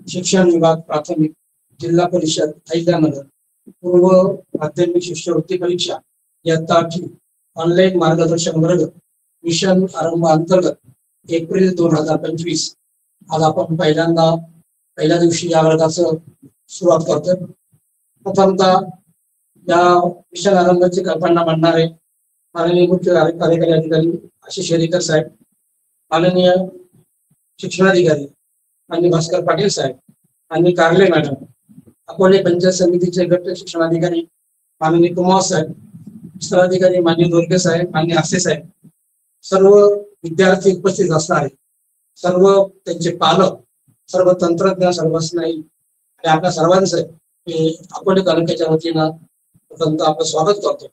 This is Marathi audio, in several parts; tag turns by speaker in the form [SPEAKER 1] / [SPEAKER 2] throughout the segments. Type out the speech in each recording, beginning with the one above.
[SPEAKER 1] शिक्षण विभाग प्राथमिक जिल्हा परिषद अहिल्यानगर पूर्व माध्यमिक शिष्यवृत्ती परीक्षा इयत्ता 8 ऑनलाईन मार्गदर्शन वर्ग मिशन आरंभ अंतर्गत एप्रिल 2025 आज आपण पहिल्या दिवशी या वर्गाचं सुरुवात करतोय। प्रथमतः या मिशन आरंभाची कल्पना मांडणारे माननीय मुख्य कार्यकारी अधिकारी आशिष शेरीकर साहेब, माननीय शिक्षणाधिकारी आणि भास्कर पाटील साहेब आणि कारले मॅडम, अकोले पंचायत समितीचे गट शिक्षणाधिकारी माननीय कुमार साहेब, स्थळाधिकारी माननीय दोरके साहेब, माननीय आसे साहेब, सर्व विद्यार्थी उपस्थित असणारे, सर्व त्यांचे पालक, सर्व तंत्रज्ञ, सर्व स्नायी आणि आपल्या सर्वांचं अकोले तालुक्याच्या वतीनं आपलं स्वागत करतो।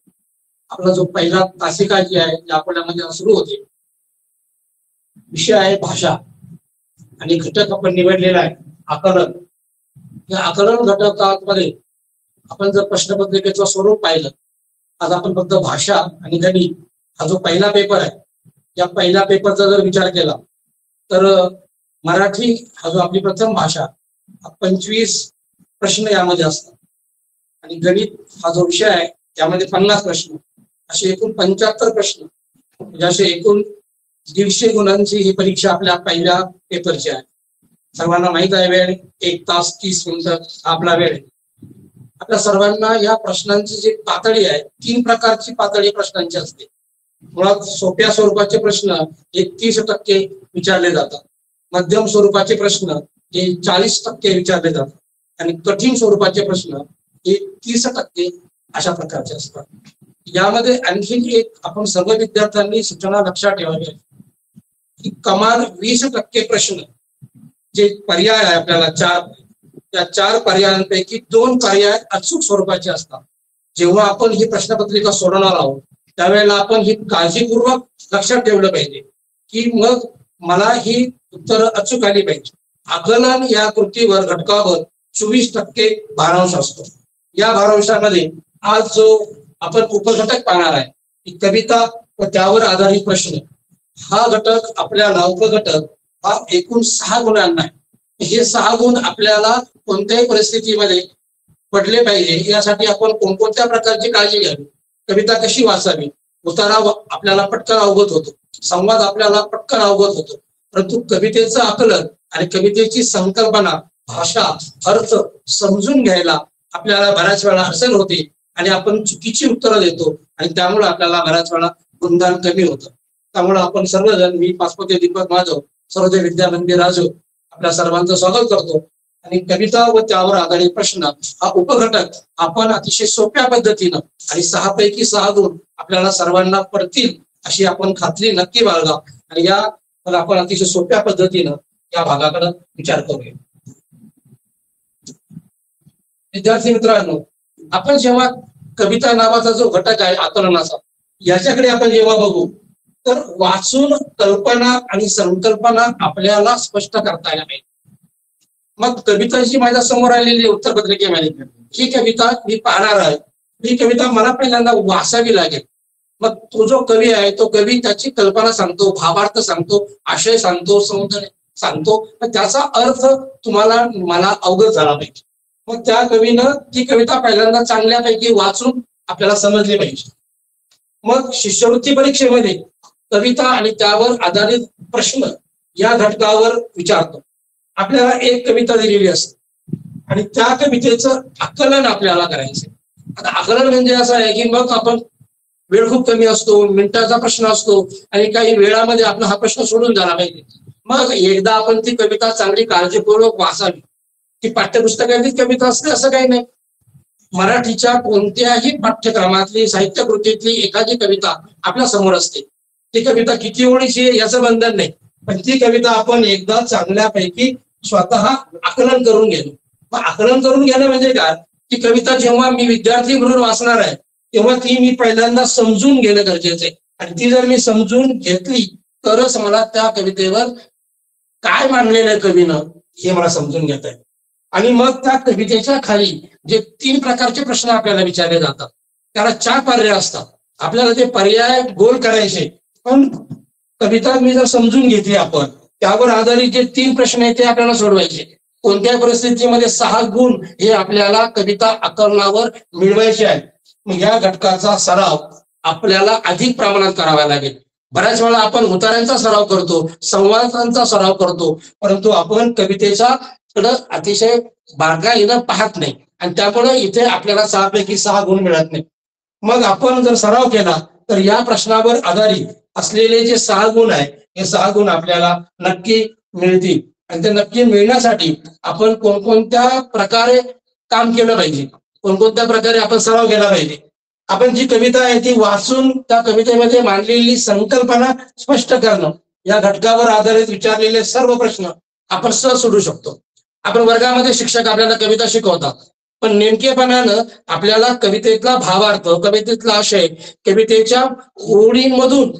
[SPEAKER 1] आपला जो पहिला तासिका जी आहे अकोल्यामध्ये सुरू होते, विषय आहे भाषा आणि घटक आपण निवडलेला आहे आकलन। या आकलन घटकामध्ये आपण जर प्रश्नपत्रिकेचं स्वरूप पाहिलं, आज आपण फक्त भाषा आणि गणित हा जो पहिला पेपर आहे, या पहिल्या पेपरचा जर विचार केला तर मराठी हा जो आपली प्रथम भाषा 25 प्रश्न यामध्ये असतात आणि गणित हा जो विषय आहे त्यामध्ये 50 प्रश्न, असे एकूण 75 प्रश्न, म्हणजे असे एकूण 150 गुणांची ही परीक्षा आपल्या पहिल्या पेपरची आहे। सर्वांना माहित आहे वेळ 1 तास 30 मिनिटं आपला वेळ आहे। आपल्या सर्वांना या प्रश्नांची जी पातळी आहे 3 प्रकारची पातळी प्रश्नांची असते। मुळात सोप्या स्वरूपाचे प्रश्न हे 30% विचारले जातात, मध्यम स्वरूपाचे प्रश्न हे 40% विचारले जातात आणि कठीण स्वरूपाचे प्रश्न हे 30% अशा प्रकारचे असतात। यामध्ये आणखी एक आपण सर्व विद्यार्थ्यांनी सूचना लक्षात ठेवावी की कमाल 20% प्रश्न जे पर्याय आहे आपल्याला 4, त्या 4 पर्यायांपैकी 2 पर्याय अचूक स्वरूपाचे असतात। जेव्हा आपण ही प्रश्नपत्रिका सोडवणार आहोत त्यावेळेला आपण ही काळजीपूर्वक लक्षात ठेवलं पाहिजे की मग मला ही उत्तर अचूक आली पाहिजे। आकलन या कृतीवर घटकावर 24% भारांश असतो। या भारांशामध्ये आज जो आपण उपघटक पाहणार आहे की कविता व त्यावर आधारित प्रश्न, हा घटक आपल्याला उपघटक हा एकूण 6 गुणांना आहे। हे 6 गुण आपल्याला कोणत्याही परिस्थितीमध्ये पडले पाहिजे यासाठी आपण कोणकोणत्या प्रकारची काळजी घ्यावी, कविता कशी वाचावी, उतारा आपल्याला पटकन अवगत होतो, संवाद आपल्याला पटकन अवगत होतो, परंतु कवितेचं आकलन आणि कवितेची संकल्पना, भाषा, अर्थ समजून घ्यायला आपल्याला बऱ्याच वेळा अडचण होते आणि आपण चुकीची उत्तरं देतो आणि त्यामुळे आपल्याला बऱ्याच वेळा गुणदान कमी होतं। त्यामुळे आपण सर्वजण, मी पाचपते दीपक माधव, सर्वोदय विद्या मंदिर राजू, आपल्या सर्वांचं स्वागत करतो आणि कविता व त्यावर आधारित प्रश्न हा उपघटक आपण अतिशय सोप्या पद्धतीनं आणि 6 पैकी 6 गुण आपल्याला सर्वांना पडतील अशी आपण खात्री नक्की बाळगा आणि या आपण अतिशय सोप्या पद्धतीनं या भागाकडे विचार करूया। विद्यार्थी मित्रांनो, आपण जेव्हा कविता नावाचा जो घटक आहे आकलनाचा, याच्याकडे आपण जेव्हा बघू तर वाचून कल्पना आणि संकल्पना आपल्याला स्पष्ट करता येणार नाही। मग कविता जी माझ्या समोर आलेली उत्तरपत्रिकेमध्ये ही कविता मी पाहणार आहे, ही कविता मला पहिल्यांदा वाचावी लागेल। मग तो जो कवी आहे तो कवी त्याची कल्पना सांगतो, भावार्थ सांगतो, आशय सांगतो, सौंदर्य सांगतो, त्याचा अर्थ तुम्हाला मला अवगत झाला पाहिजे। मग त्या कवीनं ती कविता पहिल्यांदा चांगल्यापैकी वाचून आपल्याला समजली पाहिजे। मग शिष्यवृत्ती परीक्षेमध्ये कविता आणि त्यावर आधारित प्रश्न या घटकावर विचारतो। आपल्याला एक कविता दिलेली असते आणि त्या कवितेचं आकलन आपल्याला करायचंय। आता आकलन म्हणजे असं आहे की मग आपण वेळ खूप कमी असतो, मिनिटाचा प्रश्न असतो आणि काही वेळामध्ये आपला हा प्रश्न सोडून झाला पाहिजे। मग एकदा आपण ती कविता चांगली काळजीपूर्वक वाचावी। ती पाठ्यपुस्तकातली कविता असते असं काही नाही, मराठीच्या कोणत्याही पाठ्यक्रमातली साहित्य कृतीतली एखादी कविता आपल्या समोर असते। ती कविता किती ओळीची आहे याचं बंधन नाही, पण ती कविता आपण एकदा चांगल्यापैकी स्वतः आकलन करून गेलो। मग आकलन करून घेणं म्हणजे काय, ती कविता जेव्हा मी विद्यार्थी म्हणून वाचणार आहे तेव्हा ती मी पहिल्यांदा समजून घेणं गरजेचं आहे आणि ती जर मी समजून घेतली तरच मला त्या कवितेवर काय मांडलेलं आहे कवीनं हे मला समजून घेता येईल। आणि मग त्या कवितेच्या खाली जे 3 प्रकारचे प्रश्न आपल्याला विचारले जातात त्याला 4 पर्याय असतात आपल्याला ते पर्याय गोल करायचे. पण कविता मी जर समजून घेतली आपण, त्यावर आधारित जे 3 प्रश्न आहेत ते आपल्याला सोडवायचे. कोणत्या परिस्थितीमध्ये 6 गुण हे आपल्याला कविता आकलनावर मिळवायचे आहेत. मग या घटकाचा सराव आपल्याला अधिक प्रमाणात करावा लागेल. बऱ्याच वेळा आपण उतारांचा सराव करतो, संवादांचा सराव करतो, परंतु आपण कवितेचा कडे अतिशय बारकाईनं पाहत नाही आणि त्यामुळे इथे आपल्याला 6 पैकी 6 गुण मिळत नाही. मग आपण जर सराव केला तर या प्रश्नावर आधारित असलेले जे 6 गुण आहे हे 6 गुण आपल्याला नक्की मिळतील. आणि ते नक्की मिळण्यासाठी आपण कोणकोणत्या प्रकारे काम केलं पाहिजे, कोणकोणत्या प्रकारे आपण सराव केला पाहिजे. आपण जी कविता आहे ती वाचून त्या कवितेमध्ये मांडलेली संकल्पना स्पष्ट करणं, या घटकावर आधारित विचारलेले सर्व प्रश्न आपण सहज सोडू शकतो. आपण वर्गामध्ये शिक्षक आपल्याला कविता शिकवतात, पण नेमकेपणानं आपल्याला कवितेतला भावार्थ, कवितेतला आशय, कवितेच्या ओळींमधून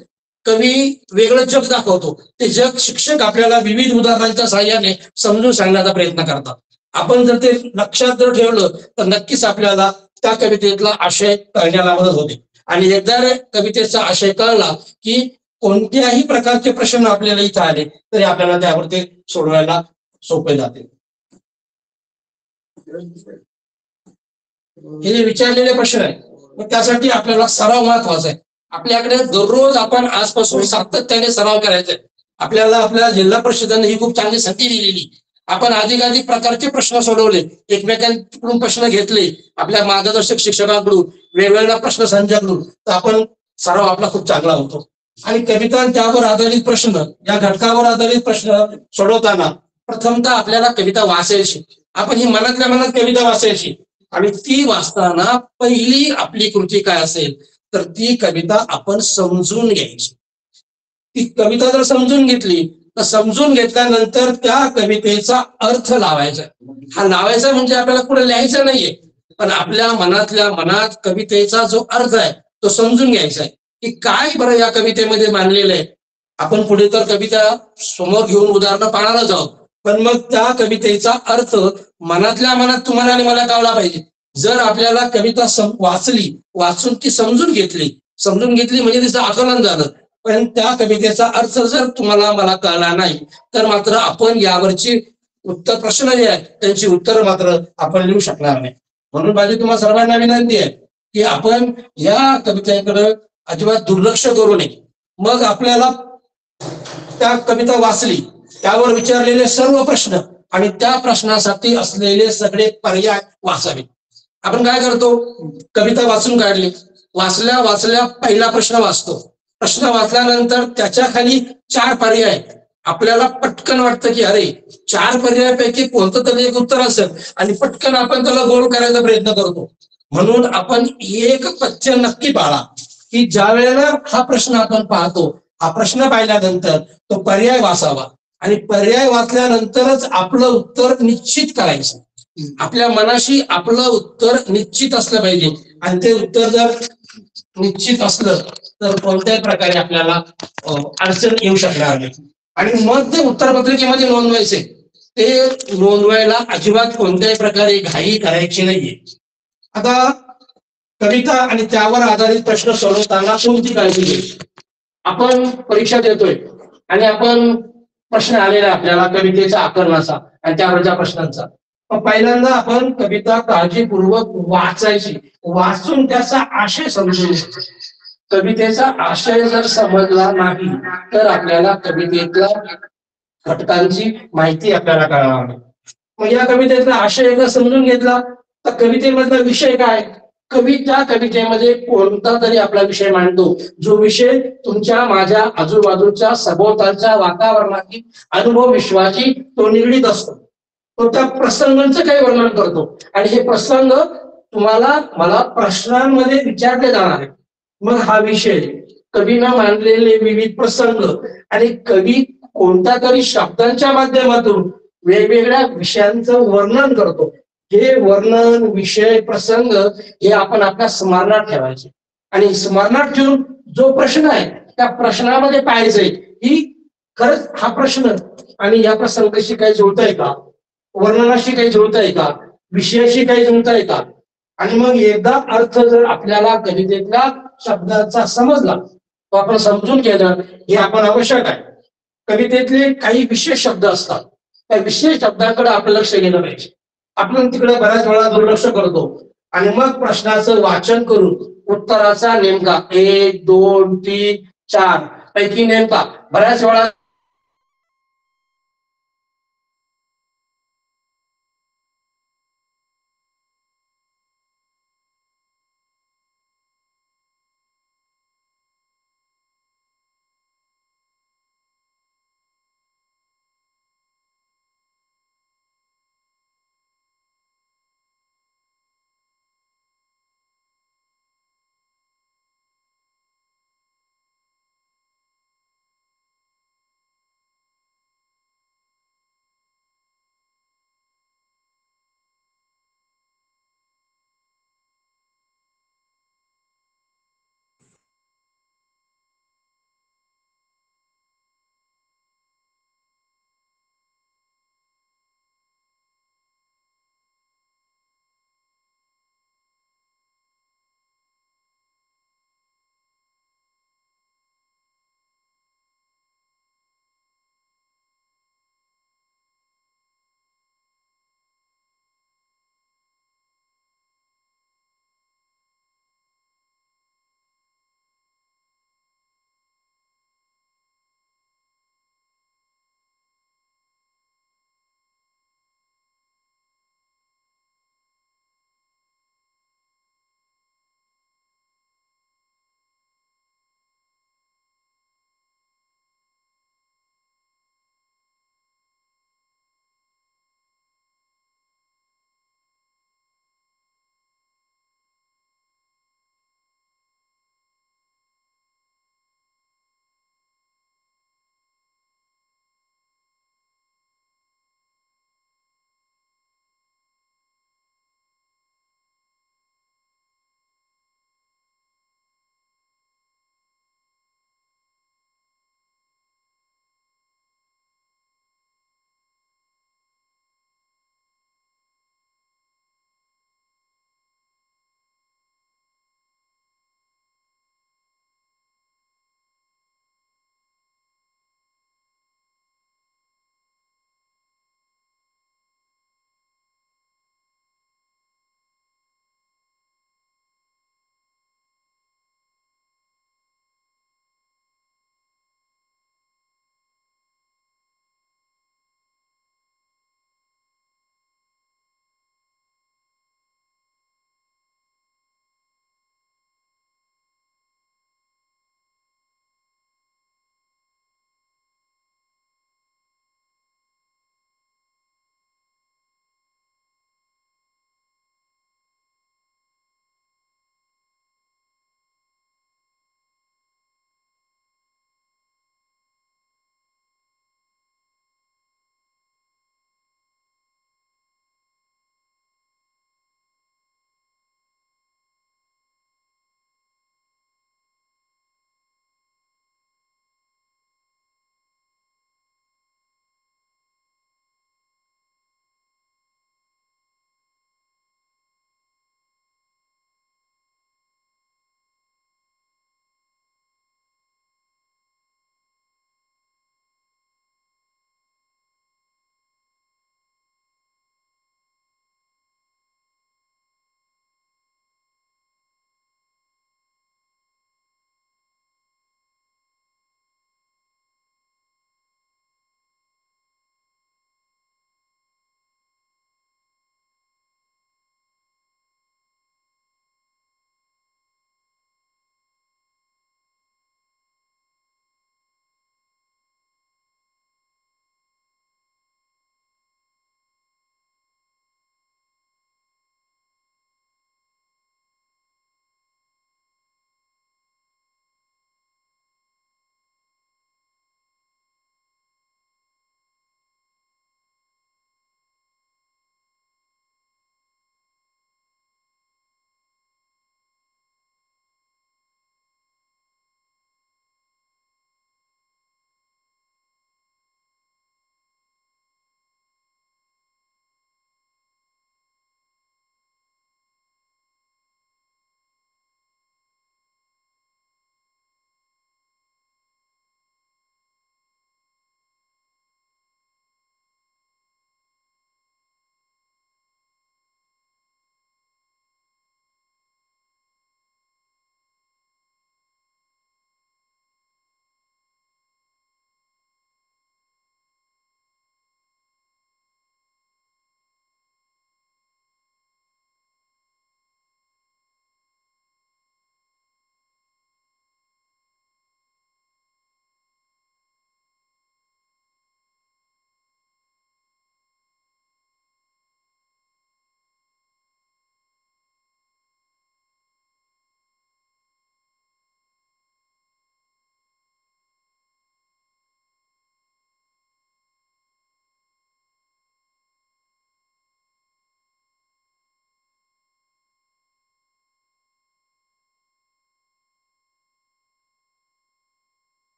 [SPEAKER 1] कवी वेगळं जग दाखवतो. ते जग शिक्षक आपल्याला विविध उदाहरणांच्या साहाय्याने समजून सांगण्याचा प्रयत्न करतात. आपण जर ते लक्षात जर ठेवलं तर नक्कीच आपल्याला त्या कवितेतला आशय कळण्याला मदत होते. आणि एकदा कवितेचा आशय कळला की कोणत्याही प्रकारचे प्रश्न आपल्याला इथं आले तरी आपल्याला त्यावर ते सोडवायला सोपे जाते. हे जे विचारलेले प्रश्न आहे मग त्यासाठी आपल्याला सराव महत्वाचा आहे. आपल्याकडे दररोज आपण आजपासून सातत्याने सराव करायचा आहे. आपल्याला आपल्या जिल्हा परिषदेने ही खूप चांगली संधी दिलेली. आपण अधिकाधिक प्रकारचे प्रश्न सोडवले, एकमेकांकडून प्रश्न घेतले, आपल्या मार्गदर्शक शिक्षकांकडून वेगवेगळ्या प्रश्न संचाकडून, तर आपण सराव आपला खूप चांगला होतो. आणि कविता त्यावर आधारित प्रश्न, या घटकावर आधारित प्रश्न सोडवताना प्रथमतः आपल्याला कविता वाचायची. आपण ही मनातल्या मनात कविता वाचायची आणि ती वाचताना पहिली आपली कृती काय असेल तर ती कविता आपण समजून घ्यायची. ती कविता जर समजून घेतली तर समजून घेतल्यानंतर त्या कवितेचा अर्थ लावायचा. हा लावायचा म्हणजे आपल्याला पुढे लिहायचं नाहीये, पण आपल्या मनातल्या मनात कवितेचा जो अर्थ आहे तो समजून घ्यायचा आहे की काय बरं या कवितेमध्ये मांडलेलं आहे. आपण पुढे तर कविता समोर घेऊन उदाहरणं पाहणारच आहोत, पण मग त्या कवितेचा अर्थ मनातल्या मनात तुम्हाला आणि मला कळला पाहिजे. जर आपल्याला कविता वाचली, वाचून ती समजून घेतली म्हणजे तिचं आकलन झालं, पण त्या कवितेचा अर्थ जर तुम्हाला मला कळला नाही तर मात्र आपण यावरची उत्तर प्रश्न जे आहेत त्यांची उत्तर मात्र आपण लिहू शकणार नाही. म्हणून माझी तुम्हाला सर्वांना विनंती आहे की आपण या कवितेकडे अजिबात दुर्लक्ष करू नये. मग आपल्याला त्या कविता वाचली, त्यावर विचारलेले सर्व प्रश्न आणि त्या प्रश्नासाठी असलेले सगळे पर्याय वाचावे. आपण काय करतो, कविता वाचून काढली, वाचल्या पहिला प्रश्न वाचतो. प्रश्न वाचल्यानंतर त्याच्या खाली 4 पर्याय आपल्याला पटकन वाटतं की अरे 4 पर्यायापैकी कोणतं तरी एक उत्तर असेल आणि पटकन आपण त्याला गोल करायचा प्रयत्न करतो. म्हणून आपण एक पथ्य नक्की पाळा की ज्या वेळेला हा प्रश्न आपण पाहतो, हा प्रश्न पाहिल्यानंतर तो पर्याय वाचावा आणि पर्याय वाचल्यानंतरच आपलं उत्तर निश्चित करायचं. आपल्या मनाशी आपलं उत्तर निश्चित असलं पाहिजे आणि ते उत्तर जर निश्चित असलं तर कोणत्याही प्रकारे आपल्याला अडचण येऊ शकणार नाही. आणि मग ते उत्तरपत्रिकेमध्ये नोंदवायचे, ते नोंदवायला अजिबात कोणत्याही प्रकारे घाई करायची नाहीये. आता कविता आणि त्यावर आधारित प्रश्न सोडवताना कोणती काळजी घ्यायची. आपण परीक्षा देतोय आणि आपण प्रश्न आलेला आपल्याला कवितेचा आकलनाचा आणि त्यावरच्या प्रश्नांचा. पहिल्यांदा आपण कविता काळजीपूर्वक वाचायची, वाचून त्याचा आशय समजून घ्यायचा. कवितेचा आशय जर समजला नाही तर आपल्याला कवितेतल्या घटकांची माहिती आपल्याला कळणार नाही. मग या कवितेचा आशय जर समजून घेतला तर कवितेमधला विषय काय, कवी त्या कवितेमध्ये कोणता तरी आपला विषय मांडतो, जो विषय तुमच्या माझ्या आजूबाजूच्या सभोवतालच्या वातावरणाची अनुभव विश्वाची तो निगडीत असतो. तो त्या प्रसंगांचं काही वर्णन करतो आणि हे प्रसंग तुम्हाला मला प्रश्नांमध्ये विचारले जाणार आहे. मग हा विषय, कवीनं मांडलेले विविध प्रसंग आणि कवी कोणत्या तरी शब्दांच्या माध्यमातून वेगवेगळ्या विषयांचं वर्णन करतो. हे वर्णन, विषय, प्रसंग हे आपण आपल्या स्मरणात ठेवायचे आणि स्मरणात ठेवून जो प्रश्न आहे त्या प्रश्नामध्ये पाहायचंय की खरंच हा प्रश्न आणि या प्रसंगाशी काही जुळतंय का, वर्णनाशी काही जुळतंय का, विषयाशी काही जुळतंय का. आणि मग एकदा अर्थ जर आपल्याला कवितेतला शब्दाचा समजला तो आपण समजून घेणं हे आपण आवश्यक आहे. कवितेतले काही विशेष शब्द असतात, त्या विशेष शब्दाकडे आपलं लक्ष गेलं पाहिजे. आपण तिकडे बऱ्याच वेळा दुर्लक्ष करतो आणि मग प्रश्नाचं वाचन करून उत्तराचा नेमका 1, 2, 3, 4 पैकी नेमका बऱ्याच वेळा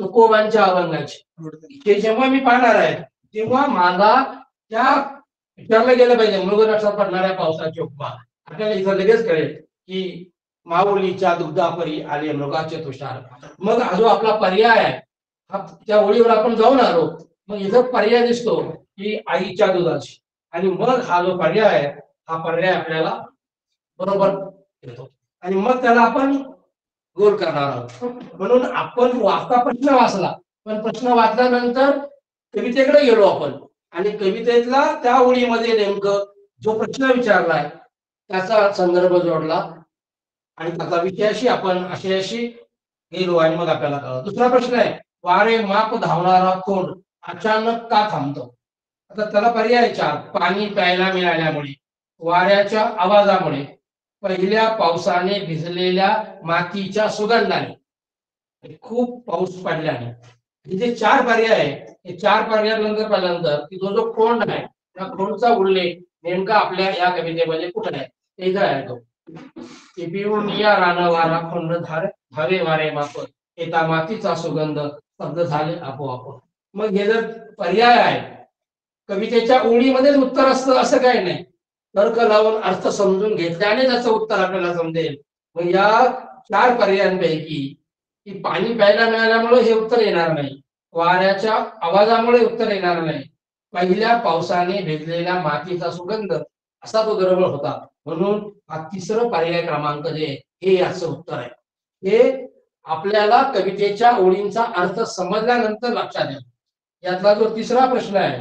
[SPEAKER 1] तुकोबांच्या अभंगाची हे जेव्हा मी पाहणार आहे तेव्हा मला त्या विचारलं गेलं पाहिजे मृग नक्षत्रात पडणाऱ्या पावसाची उपमा आपल्याला इथं लगेच कळेल की माऊलीच्या दुग्धापरी आले मृगाचे तुषार. मग हा जो आपला पर्याय आहे हा त्या ओळीवर आपण जाऊन आलो मग इथं पर्याय दिसतो की आईच्या दुधाची आणि मग हा जो पर्याय आहे हा पर्याय आपल्याला बरोबर येतो आणि मग त्याला आपण गोल करणार आहोत. म्हणून आपण वाचता प्रश्न वाचला पण प्रश्न वाचल्यानंतर कवितेकडे गेलो आपण आणि कवितेतला त्या ओळीमध्ये नेमकं जो प्रश्न विचारलाय त्याचा संदर्भ जोडला आणि त्याचा विषयाशी आपण आशयाशी गेलो आणि मग आपल्याला कळलं. दुसरा प्रश्न आहे वारे माप धावणारा कोंड अचानक का थांबतो. आता त्याला पर्याय चार. पाणी प्यायला मिळाल्यामुळे, वाऱ्याच्या आवाजामुळे, पहिल्या पावसाने भिजलेल्या मातीच्या सुगंधाने, खूप पाऊस पडल्याने. हे जे चार पर्याय आहे हे चार पर्यायानंतर पाहिल्यानंतर की जो कोंड आहे त्या कोंडचा उल्लेख नेमका आपल्या या कवितेमध्ये कुठे आहे ते इथं आहे तो पिऊन या रान वारा खोंड धावे वारे माप येता मातीचा सुगंध शब्द झाले आपोआप. मग हे जर पर्याय आहे कवितेच्या ओळीमध्येच उत्तर असतं असं काही नाही. तर्क लावून अर्थ समजून घेतल्याने त्याचं उत्तर आपल्याला समजेल. मग या चार पर्यायांपैकी की पाणी प्यायला मिळाल्यामुळे हे उत्तर येणार नाही, वाऱ्याच्या आवाजामुळे उत्तर येणार नाही, पहिल्या पावसाने भिजलेल्या मातीचा सुगंध असा तो गरबळ होता. म्हणून हा तिसरं पर्याय क्रमांक जे हे याचं उत्तर आहे. हे आपल्याला कवितेच्या ओळींचा अर्थ समजल्यानंतर लक्षात येईल. यातला जो तिसरा प्रश्न आहे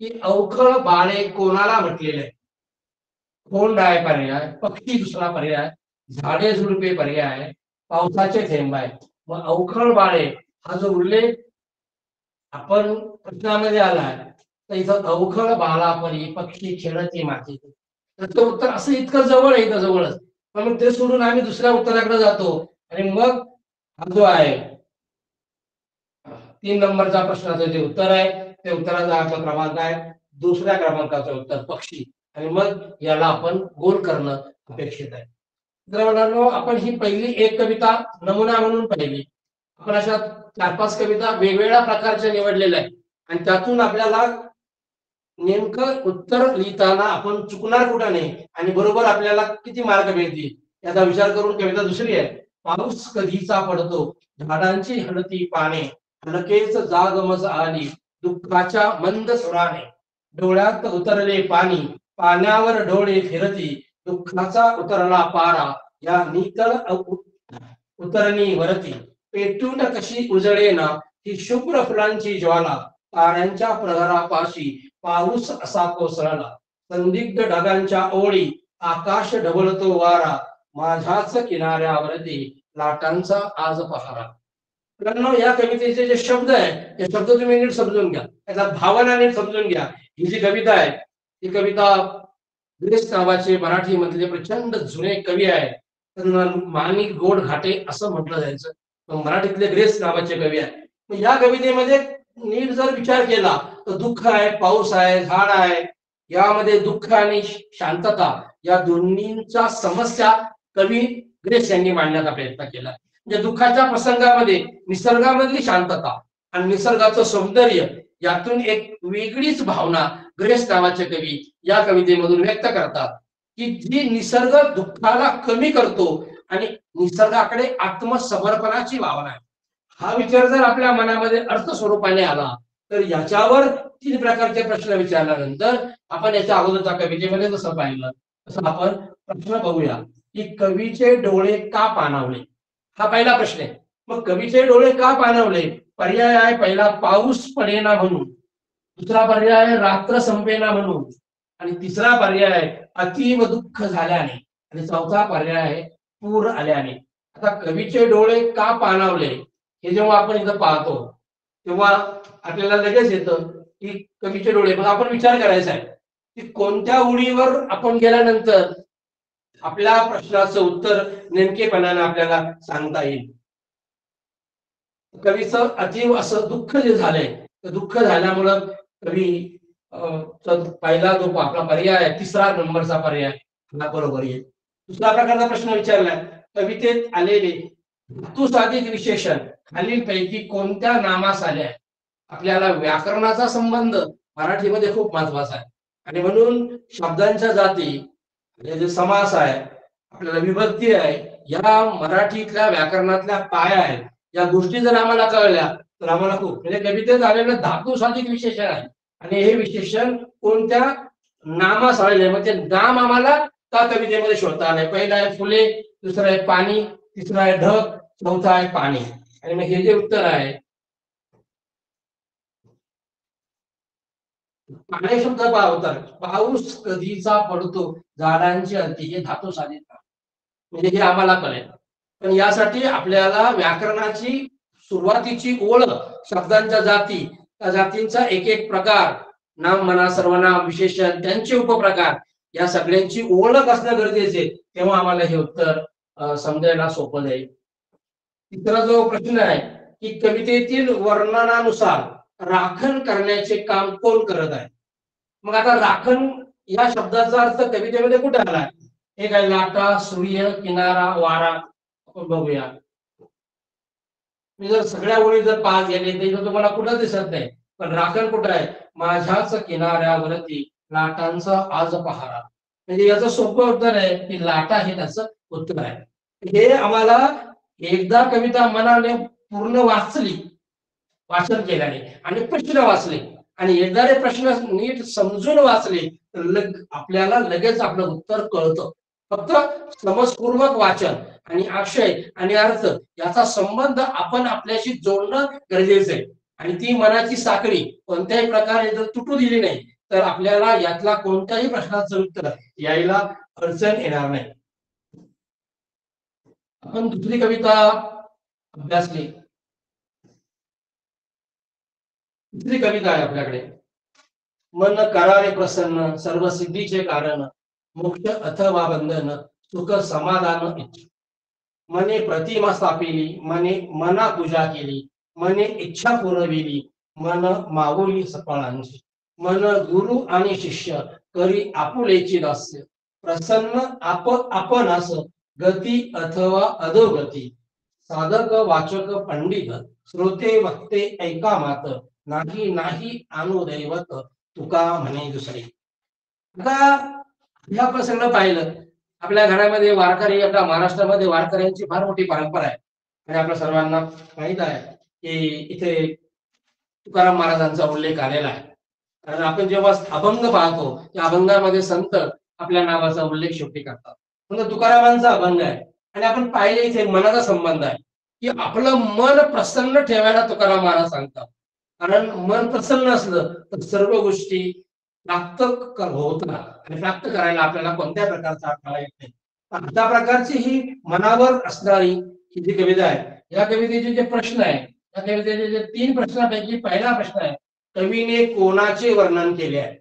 [SPEAKER 1] की अवखळ बाळे कोणाला म्हटलेले. कोंड आहे पर्याय, पक्षी दुसरा पर्याय, झाडे झुडपे पर्याय, पावसाचे थेंब आहे. मग अवखळ बाळे हा जो उल्लेख आपण प्रश्नामध्ये आलाय तर इथं अवखळ बाळापरी पक्षी खेळती माती. त्याचं उत्तर असं इतकं जवळ आहे, इथं जवळच. पण मग ते सोडून आम्ही दुसऱ्या उत्तराकडे जातो आणि मग हा जो आहे 3 नंबरचा प्रश्नाचं जे उत्तर आहे ते उत्तराचा आपला क्रमांक आहे दुसऱ्या क्रमांकाचं उत्तर पक्षी आणि मग याला आपण गोल करणं अपेक्षित आहे. मित्रांनो आपण ही पहिली एक कविता नमुना म्हणून पाहिली. आपण अशा 4-5 कविता वेगवेगळ्या प्रकारच्या निवडलेल्या आहेत आणि त्यातून आपल्याला नेमकं उत्तर लिहिताना आपण चुकणार कुठं नाही आणि बरोबर आपल्याला किती मार्क मिळतील याचा विचार करून कविता दुसरी आहे. पाऊस कधीचा पडतो झाडांची हलती पाने, हलकेच जागमज आली दुःखाच्या मंद सुराने, डोळ्यात उतरले पाणी पाण्यावर डोळे फिरती, दुःखाचा उतरला पारा या नितळ उतरणी वरती, पेटून कशी उजळेना ही शुभ्र फुलांची ज्वाला, ताऱ्यांच्या प्रहरापाशी पाऊस असा कोसळला, संदिग्ध ढगांच्या ओळी आकाश ढवळतो वारा, माझ्याच किनाऱ्यावरती लाटांचा आज पहारा. मित्रांनो या कवितेचे जे शब्द आहे ते शब्द तुम्ही नीट समजून घ्या, त्याचा भावना नीट समजून घ्या. ही जी कविता आहे ती कविता ग्रेस नावाचे मराठी मधले प्रचंड जुने कवी आहेत, त्यांना माणिक गोड घाटे असं म्हटलं जायचं. मराठीतले ग्रेस नावाचे कवी आहेत. या कवितेमध्ये नीट जर विचार केला तर दुःख आहे, पाऊस आहे, झाड आहे, यामध्ये दुःख आणि शांतता या दोन्हींच्या समस्या कवी ग्रेस यांनी मांडण्याचा प्रयत्न केला. म्हणजे दुःखाच्या प्रसंगामध्ये निसर्गामधली शांतता आणि निसर्गाचं सौंदर्य यातून एक वेगळीच भावना ग्रेस नावाचे कवी या कवितेमधून व्यक्त करतात की जी निसर्ग दुःखाला कमी करतो आणि निसर्गाकडे आत्मसमर्पणाची भावना आहे. हा विचार जर आपल्या मनामध्ये अर्थ स्वरूपाने आला तर याच्यावर 3 प्रकारचे प्रश्न विचारल्यानंतर आपण याच्या अगोदरच्या कवितेमध्ये जसं पाहिलं तसं आपण प्रश्न बघूया की कवीचे डोळे का पाणावले. हा पहिला प्रश्न आहे. मग कवीचे डोळे का पाणावले. पर्याय आहे पहिला पाऊस पडेना म्हणून, दुसरा पर्याय आहे रात्र संपेना म्हणून आणि तिसरा पर्याय आहे अतीव दुःख झाल्याने आणि चौथा पर्याय आहे पूर आल्याने. आता कवीचे डोळे का पाणावले हे जेव्हा आपण इथं पाहतो तेव्हा आपल्याला लगेच येतं की कवीचे डोळे. मग आपण विचार करायचा आहे की कोणत्या ओळीवर आपण गेल्यानंतर आपल्या प्रश्नाचं उत्तर नेमकेपणाने आपल्याला सांगता येईल. कवीचं अतीव असं दुःख जे झालंय तर दुःख झाल्यामुळं कवी पहिला जो आपला पर्याय आहे 3रा नंबरचा पर्याय हा बरोबर येईल. दुसरा प्रकारचा प्रश्न विचारलाय कवितेत आलेले धातुसाधित विशेषण खालीलपैकी कोणत्या नामास आल्या आहेत? आपल्याला व्याकरणाचा संबंध मराठीमध्ये खूप महत्वाचा आहे आणि म्हणून शब्दांच्या जाती, जे समास आहे, आपल्याला विभक्ती आहे, या मराठीतल्या व्याकरणातल्या पाया आहेत. या गोष्टी जर आम्हाला कळल्या तर आम्हाला खूप, म्हणजे कवितेत आलेलं धातुसाधित विशेषण आहे आणि हे विशेषण कोणत्या नामास आलेले आहे, मग ते नाम आम्हाला त्या कवितेमध्ये शोधता आलंय. पहिला आहे फुले, दुसरं आहे पाणी, तिसरं आहे ढग, चौथं आहे पाणी. आणि मग हे जे उत्तर आहे, पाणी शब्द पावतात, पाऊस कधीचा पडतो झाडांची अंती, हे धातू साधित म्हणजे हे आम्हाला कळेल. पण यासाठी आपल्याला व्याकरणाची सुरुवातीची ओळख, शब्दांच्या जाती, त्या जातींचा एक एक प्रकार, नाम म्हणा, सर्वनाम, विशेषण, त्यांचे उपप्रकार, या सगळ्यांची ओळख असणं गरजेचे, तेव्हा आम्हाला हे उत्तर समजायला सोपं जाईल. तिसरा जो प्रश्न आहे की कवितेतील वर्णनानुसार राखण करण्याचे काम कोण करत आहे? मग आता राखण या शब्दाचा अर्थ कवितेमध्ये कुठे आला? हे काय, लाटा, सूर्य, किनारा, वारा. आपण बघूया. मी जर सगळ्या ओळी जर पास गेले तर तुम्हाला कुठं दिसत नाही, पण राखण कुठं आहे? माझ्याच किनाऱ्यावरती लाटांचा आज पहारा. म्हणजे याचं सोपं उत्तर आहे की लाटा हे त्याचं उत्तर आहे. हे आम्हाला एकदा कविता मनाने पूर्ण वाचली, वाचन केल्याने, आणि प्रश्न वाचले, आणि एकदा हे प्रश्न नीट समजून वाचले तर आपल्याला लगेच आपलं उत्तर कळतं. फक्त समजपूर्वक वाचन आणि आशय आणि अर्थ याचा संबंध आपण आपल्याशी जोडणं गरजेचं आहे. आणि ती मनाची साखळी कोणत्याही प्रकारे जर तुटू दिली नाही तर आपल्याला यातला कोणत्याही प्रश्नाचं उत्तर यायला अडचण येणार नाही. आपण दुसरी कविता अभ्यासली. दुसरी कविता आहे आपल्याकडे. मन करारे प्रसन्न, सर्व सिद्धीचे कारण, मोक्ष अथवा बंधन, सुख समाधान इच्छा. मने प्रतिमा स्थापिली, मना पूजा केली, मने इच्छा पुरविली, मन मागोली सफळांची. मन गुरु आणि शिष्य करी आपुलेची दास्य, प्रसन्न आपण असं गती अथवा अधोगती. साधक वाचक पंडित, श्रोते वक्ते ऐका मात, नाही नाही अनुदैवत, तुका म्हणे दुसरे. आता हे आपण सगळं पाहिलं. आपल्या घरामध्ये वारकरी, आपल्या महाराष्ट्रामध्ये वारकऱ्यांची फार मोठी परंपरा आहे आणि आपल्या सर्वांना माहित आहे की इथे तुकाराम महाराजांचा उल्लेख आलेला आहे. कारण आपण जेव्हा अभंग पाहतो त्या अभंगामध्ये संत आपल्या नावाचा उल्लेख शेवटी करतात. म्हणजे तुकारामांचा अभंग आहे आणि आपण पाहिले इथे मनाचा संबंध आहे की आपलं मन प्रसन्न ठेवायला तुकाराम महाराज सांगतात. कारण मन प्रसन्न असलं तर सर्व गोष्टी प्राप्त होतात आणि प्राप्त करायला आपल्याला कोणत्या प्रकारचा अडथळा येत नाही. अशा प्रकारची ही मनावर असणारी ही जी कविता आहे, या कवितेचे जे प्रश्न आहे, या कवितेचे जे 3 प्रश्नांपैकी पहिला प्रश्न आहे, कवीने कोणाचे वर्णन केले आहे?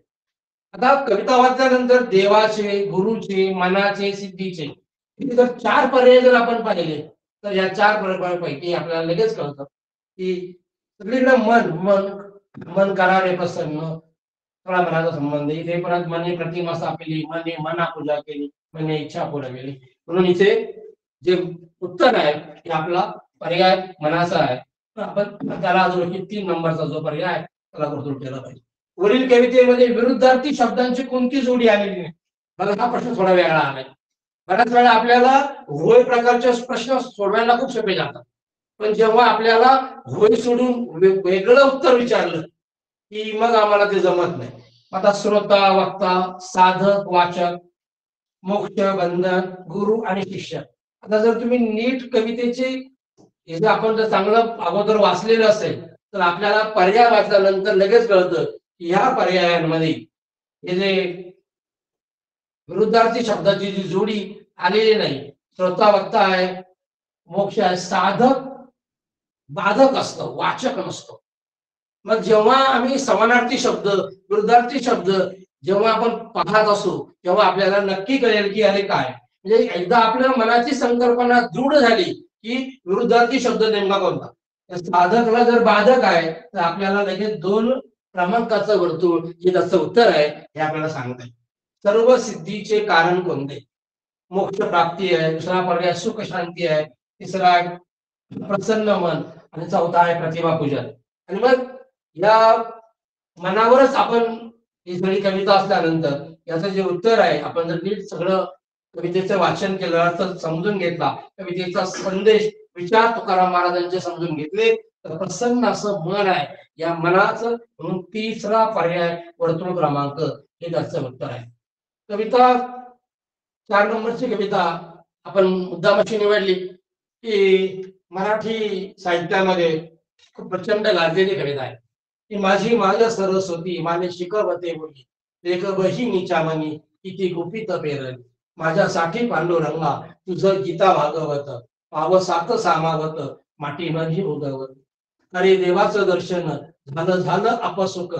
[SPEAKER 1] आता कविता वाचल्यानंतर देवाचे, गुरुचे, मनाचे, सिद्धीचे, जर 4 पर्याय जर आपण पाहिले तर या 4 पर्यायापैकी आपल्याला लगेच कळतं की सगळीकडे मन मन मन करारे प्रसन्न, मनाचा संबंध. इथे परत मने प्रतिमा स्थापिली, मने मना पूजा केली, मने इच्छा पुरविली. म्हणून इथे जे उत्तर आहे ते आपला पर्याय मनाचा आहे. आपण त्याला अजून 3 नंबरचा जो पर्याय आहे त्याला वर्तुळ केला पाहिजे. वरील कवितेमध्ये विरुद्धार्थी शब्दांची कोणती जोडी आलेली नाही? मला हा प्रश्न थोडा वेगळा आलाय. बऱ्याच वेळा आपल्याला होय प्रकारचे प्रश्न सोडवायला खूप सोपे जातात, पण जेव्हा आपल्याला होय सोडून वेगळं उत्तर विचारलं की मग आम्हाला ते जमत नाही. आता श्रोता, वक्ता, साधक, वाचक, मोक्ष, बंधन, गुरु आणि शिष्य. आता जर तुम्ही नीट कवितेचे हे जे आपण जर चांगलं अगोदर वाचलेलं असेल तर आपल्याला पर्याय वाचल्यानंतर लगेच कळतं की ह्या पर्यायांमध्ये हे जे विरुद्धार्थी शब्दाची जी जोडी आलेली नाही, श्रोता वक्ता आहे, मोक्ष आहे, साधक बाधक असतं, वाचक नसतो. मग जेव्हा आम्ही समानार्थी शब्द, विरुद्धार्थी शब्द जेव्हा आपण पाहत असू तेव्हा आपल्याला नक्की कळेल की अरे काय, म्हणजे एकदा आपल्या मनाची संकल्पना दृढ झाली की विरुद्धार्थी शब्द नेमका कोणता. साधकला जर बाधक आहे तर आपल्याला लगेच 2 क्रमांकाचं वर्तुळ हे त्याचं उत्तर आहे हे आपल्याला सांगता येईल. सर्व सिद्धीचे कारण कोणते? मोक्ष प्राप्ती आहे, दुसरा पर्याय सुख शांती आहे, तिसरा
[SPEAKER 2] प्रसन्न मन, आणि चौथा आहे प्रतिभा पूजन. आणि मग या मनावरच आपण ही सगळी कविता असल्यानंतर याचं जे उत्तर आहे, आपण जर नीट सगळं कवितेचं वाचन केलं, अर्थ समजून घेतला, कवितेचा संदेश, विचार तुकाराम महाराजांचे समजून घेतले, तर प्रसन्न असं मन आहे. या मनाचं म्हणून तिसरा पर्याय वर्तुळ क्रमांक हे त्याचं उत्तर आहे. कविता 4 नंबरची कविता आपण मुद्दामशी निवडली की मराठी साहित्यामध्ये खूप प्रचंड गाजलेली कविता आहे. की माझी माय सरस्वती माने शिकवते बोली, लेख बहिणीच्या मनी किती गुपित पेरली, माझ्यासाठी पांडुरंगा तुझं गीता भागवत, पावसात सामावत मातीमध्ये उगवत, अरे देवाचं दर्शन झालं झालं अपसुख,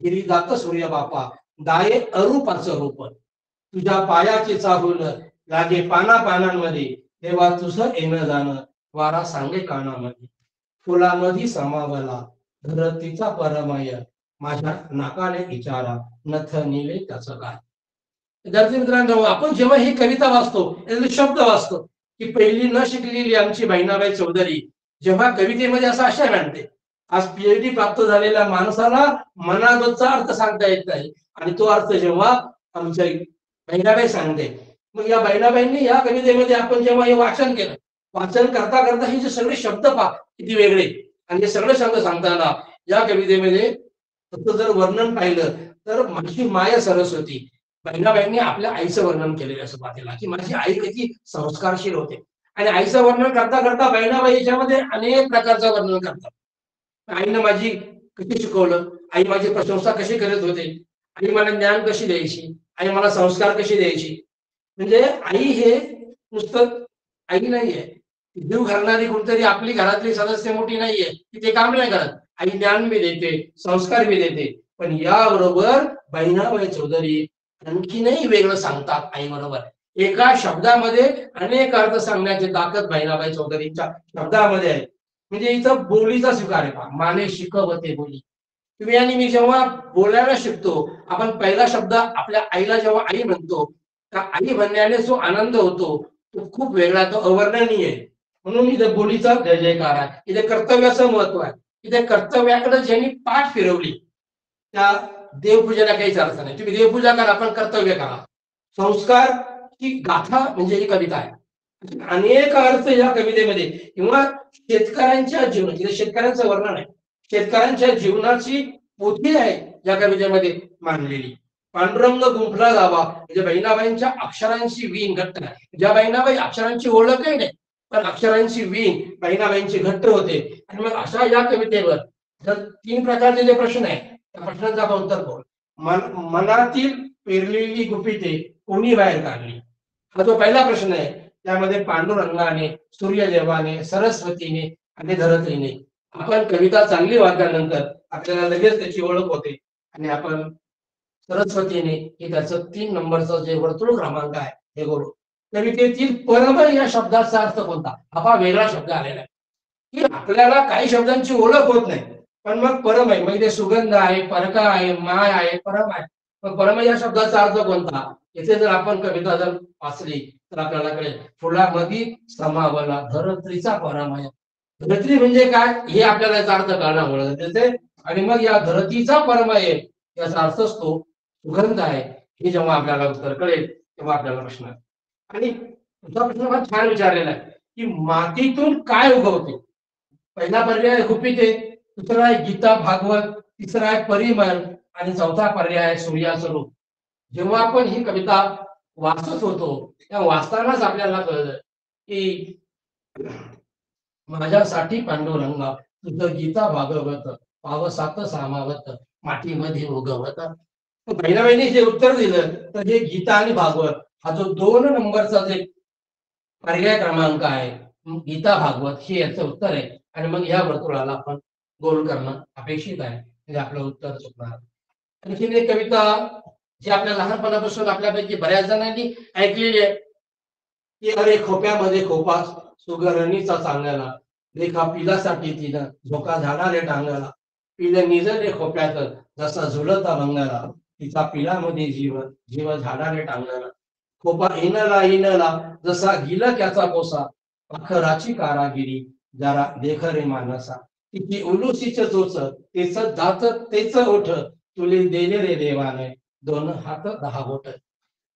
[SPEAKER 2] हिरी जात सूर्य बापा दाये अरूपाचं रूप, तुझ्या पायाची चाहूल लागे पाना पानांमध्ये, देवा तुझं येणं जाणं वारा सांगे कानामध्ये, फुलामध्ये समावला धरतीचा परमय, माझ्या नाकाने विचारा नथ निले त्याचं काय. विद्यार्थी मित्रांनो, आपण जेव्हा ही कविता वाचतो, याचे शब्द वाचतो की पहिली न शिकलेली आमची बहिणाबाई चौधरी जेव्हा कवितेमध्ये असा आशय मांडते, आज पीएचडी प्राप्त झालेल्या माणसाला मनाचा अर्थ सांगता येत नाही, आणि तो अर्थ जेव्हा आमच्या बहिणाबाई सांगते, मग या बहिणाबाईंनी या कवितेमध्ये आपण जेव्हा हे वाचन केलं, वाचन करता करता हे जे सगळे शब्द पहा किती वेगळे, आणि हे सगळे शब्द सांगताना या कवितेमध्ये फक्त जर वर्णन पाहिलं तर माझी माय सरस्वती, बहिणाबाईंनी आपल्या आईचं वर्णन केलेलं असं पाहिलं की माझी आई किती संस्कारशील होते. आणि आईचं वर्णन करता करता बहिणाबाई याच्यामध्ये अनेक प्रकारचं वर्णन करतात. आईनं माझी कशी शिकवलं, आई माझी प्रशंसा कशी करत होते, आई मला ज्ञान कशी द्यायची, आई मला संस्कार कशी द्यायची. म्हणजे आई हे नुसतं आई नाहीये, जीव घालणारी कोणतरी आपली घरातली सदस्य मोठी नाहीये की ते काम नाही करत. आई ज्ञान बी देते, संस्कार बी देते, पण याबरोबर बहिणाबाई चौधरी आणखीनही वेगळं सांगतात. आई बरोबर एका शब्दामध्ये अनेक अर्थ सांगण्याची ताकद बहिणाबाई चौधरीच्या शब्दामध्ये आहे. म्हणजे इथं बोलीचा स्वीकार आहे. माने शिकवते बोली, तुम्ही आणि मी जेव्हा बोलायला शिकतो, आपण पहिला शब्द आपल्या आईला जेव्हा आई म्हणतो, त्या आई म्हणण्याने जो आनंद होतो तो खूप वेगळा, तो अवर्णनीय आहे. म्हणून इथे बोलीचा जय जयकार आहे. इथे कर्तव्याचं महत्व आहे. इथे कर्तव्याकडे ज्यांनी पाठ फिरवली त्या देवपूजेला काहीच अर्थ नाही. तुम्ही देवपूजा करा, पण कर्तव्य करा. संस्कार ही गाथा म्हणजे ही कविता आहे. अनेक अर्थ या कवितेमध्ये, किंवा शेतकऱ्यांच्या जीवन, इथे शेतकऱ्यांचं वर्णन आहे, शेतकऱ्यांच्या जीवनाची पोथी आहे या कवितेमध्ये मांडलेली. पांडुरंग गुंफला गावा म्हणजे बहिणाबाईंच्या अक्षरांची वीण घट्ट आहे. ज्या बहिणाबाई अक्षरांची ओळखही नाही, पण अक्षरांची वीण बहिणाबाईंची घट्ट होते. आणि मग अशा या कवितेवर जर 3 प्रकारचे जे प्रश्न आहेत, त्या प्रश्नांचा आपण उत्तर करू. मनातील पेरलेली गुपिते कोणी बाहेर काढली, हा जो पहिला प्रश्न आहे. त्यामध्ये पांडुरंगाने, सूर्यदेवाने, सरस्वतीने आणि धरत्रीने. आपण कविता चांगली वाचल्यानंतर आपल्याला लगेच त्याची ओळख होते, आणि आपण सरस्वतीने हे त्याचं 3 नंबरचं जे वर्तुळ क्रमांक आहे हे करू. कवितेतील परम या शब्दाचा अर्थ कोणता, हा वेगळा शब्द आलेला आहे की आपल्याला काही शब्दांची ओळख होत नाही, पण मग परम आहे म्हणजे सुगंध आहे, परका आहे, माय आहे, परम आहे. पण परम या शब्दाचा अर्थ कोणता, इथे जर आपण कविता जर वाचली तर आपल्याला कळेल. फुलामध्ये समावला धरत्रीचा परमय. धरत्री म्हणजे काय हे आपल्याला याचा अर्थ कळणं गरजेचं आहे. आणि मग या धरतीचा परमय याचा अर्थ असतो सुगंध आहे. हे जेव्हा आपल्याला उत्तर कळेल तेव्हा आपल्याला प्रश्न आहे. आणि तुझा प्रश्न फार छान विचारलेला आहे की मातीतून काय उगवते. पहिला पर्याय गुपिते, दुसरा आहे गीता भागवत, तिसरा आहे परिमल, आणि चौथा पर्याय आहे सूर्याचं रूप. जेव्हा आपण ही कविता वाचत होतो त्या वाचतानाच आपल्याला कळलं की माझ्यासाठी पांडुरंगा तुझं गीता भागवत, पावसात सामावत मातीमध्ये उगवत. बहिणाबाईंनी जे उत्तर दिलं तर हे गीता आणि भागवत हा जो 2 नंबरचा जे पर्याय क्रमांक आहे, गीता भागवत हे याचं उत्तर आहे. आणि मग या वर्तुळाला आपण गोल करणं अपेक्षित आहे, म्हणजे आपलं उत्तर चुकणार. आणखीन एक कविता जी आपल्या लहानपणापासून आपल्यापैकी बऱ्याच जणांनी ऐकलेली आहे की अरे खोप्यामध्ये खोपा सुगरणीचा चांगला, लेखा पिलासाठी तिनं झोका झाडाले टांगला, पिलं निजले खोप्यात जसा झुलता मंगला, तिचा पिलामध्ये जीव जीव झाडाले टांगला, खोपा इनला इनला जसा गिलक्याचा कोसा, अखराची कारागिरी जरा देख रे मानसा, तिची उलुसीच चोच, तेच दात तेच ओठ, तुले दिले रे देवाने 2 हात 10 बोट.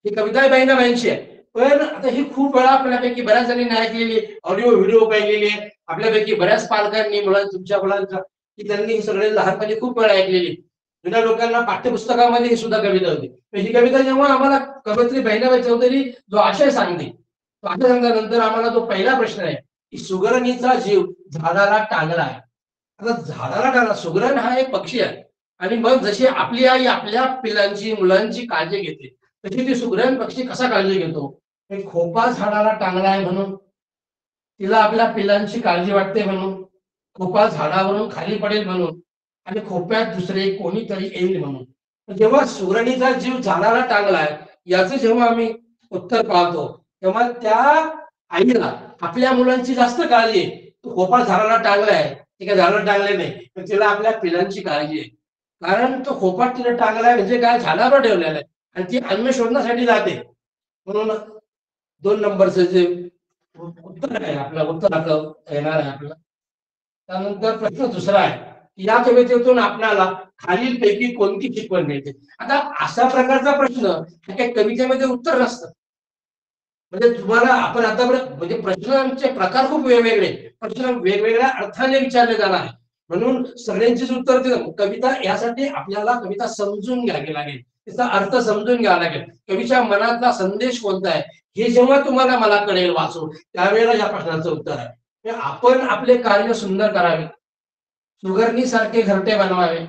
[SPEAKER 2] ही कविता आहे बहिणाबाईंची आहे. पण आता ही खूप वेळा आपल्यापैकी बऱ्याच जणांनी ऐकलेली, ऑडिओ व्हिडिओ पाहिलेली आहे. आपल्यापैकी बऱ्याच पालकांनी तुमच्या मुलांच्या की त्यांनी ही सगळे लहानपणी खूप वेळा ऐकलेली. जुन्या लोकांना पाठ्यपुस्तकामध्ये ही सुद्धा कविता होती. ही कविता जेव्हा आम्हाला कवयित्री बहिणाबाई चौधरी जो आशय सांगते, तो आशय सांगल्यानंतर आम्हाला जो पहिला प्रश्न आहे की सुगरणीचा जीव झाडाला टांगला आहे. आता झाडाला टांगला, सुगरण हा एक पक्षी आहे आणि मग जशी आपली आई आपल्या पिलांची मुलांची काळजी घेते, तशी ती सुगरण पक्षी कसा काळजी घेतो. एक खोपा झाडाला टांगला आहे म्हणून, तिला आपल्या पिलांची काळजी वाटते म्हणून, खोपा झाडावरून खाली पडेल म्हणून आणि खोप्यात दुसरे कोणीतरी येईल म्हणून. जेव्हा सुगरणीचा जीव झाडाला टांगलाय याचं जेव्हा आम्ही उत्तर पाहतो, तेव्हा त्या आईला आपल्या मुलांची जास्त काळजी आहे. तो खोपा झाडाला टांगलाय, ती काय झाडाला टांगले नाही, पण तिला आपल्या पिलांची काळजी आहे. कारण तो खोपा तिला टांगलाय म्हणजे काय, झाडावर ठेवलेला आहे आणि ती अन्न शोधण्यासाठी जाते. म्हणून 2 नंबरचं जे उत्तर आहे आपलं येणार आहे आपलं. त्यानंतर प्रश्न दुसरा आहे, या कवितेतून आपल्याला खालीलपैकी कोणती शिकवण मिळते. आता अशा प्रकारचा प्रश्न काही कवितेमध्ये उत्तर नसतं. म्हणजे तुम्हाला आपण आतापर्यंत म्हणजे प्रश्नांचे प्रकार खूप वेगवेगळे, प्रश्न वेगवेगळ्या अर्थाने विचारले जाणार आहे. म्हणून सगळ्यांचीच उत्तर दिलं. कविता यासाठी आपल्याला कविता समजून घ्यावी लागेल, तिचा अर्थ समजून घ्यावा लागेल, कवीच्या मनातला संदेश कोणता आहे हे जेव्हा तुम्हाला मला कळेल वाचून, त्यावेळेला या प्रश्नाचं उत्तर आहे. आपण आपले कार्य सुंदर करावे, सुगरणीसारखे घरटे बनवावे,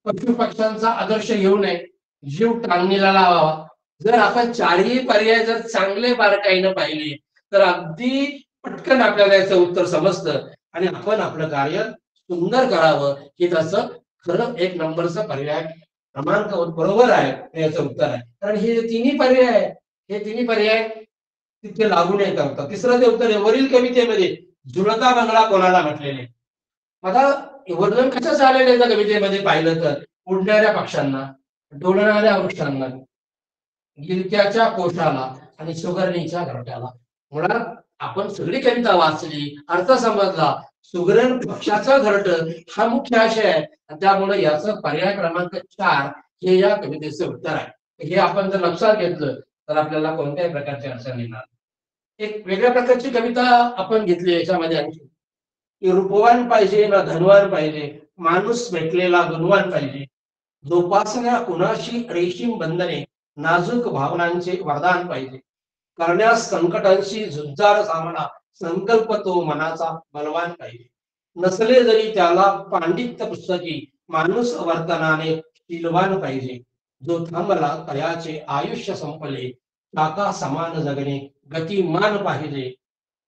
[SPEAKER 2] पशु पक्ष्यांचा आदर्श घेऊ नये, जीव टांगणीला लावावा. जर आपण चारही पर्याय जर चांगले बारकाईनं पाहिले तर अगदी पटकन आपल्याला याचं उत्तर समजतं आणि आपण आपलं कार्य सुंदर करावं हे त्याचं खरं 1 नंबरचा पर्याय क्रमांक बरोबर आहे, हे याचं उत्तर आहे. कारण हे तिन्ही पर्याय तिथे लागू नाही करतात. तिसरं ते उत्तर आहे, वरील कवितेमध्ये जुळता बंगला कोणाला म्हटलेले. आता वर्णन कशाचं आलेलं आहे कवितेमध्ये पाहिलं तर, उडणाऱ्या पक्ष्यांना, डोलणाऱ्या वृक्षांना, गिलक्याच्या कोशाला आणि सुगरणीच्या घरट्याला. मुळात आपण सगळी कविता वाचली, अर्थ समजला, सुगरण पक्षाचं घरट हा मुख्य आशय आहे. त्यामुळे याचं पर्याय क्रमांक 4 हे या कवितेचं उत्तर आहे. हे आपण जर लक्षात घेतलं तर आपल्याला कोणत्याही प्रकारची अडचण येणार. एक वेगळ्या प्रकारची कविता आपण घेतली याच्यामध्ये आणखी, की रूपवान पाहिजे ना धनवान पाहिजे, माणूस भेटलेला गुणवान पाहिजे, जोपासण्या कुणाशी रेशीम बंधने, नाजूक भावनांचे वरदान पाहिजे, करण्यास संकटांशी झुंजार सामना, संकल्प तो मनाचा बलवान पाहिजे, नसले जरी त्याला पांडित्य पुस्तकी, माणूस वर्तनाने शीलवान पाहिजे, जो थांबला तयाचे आयुष्य संपले, टाका समान जगणे गतिमान पाहिजे,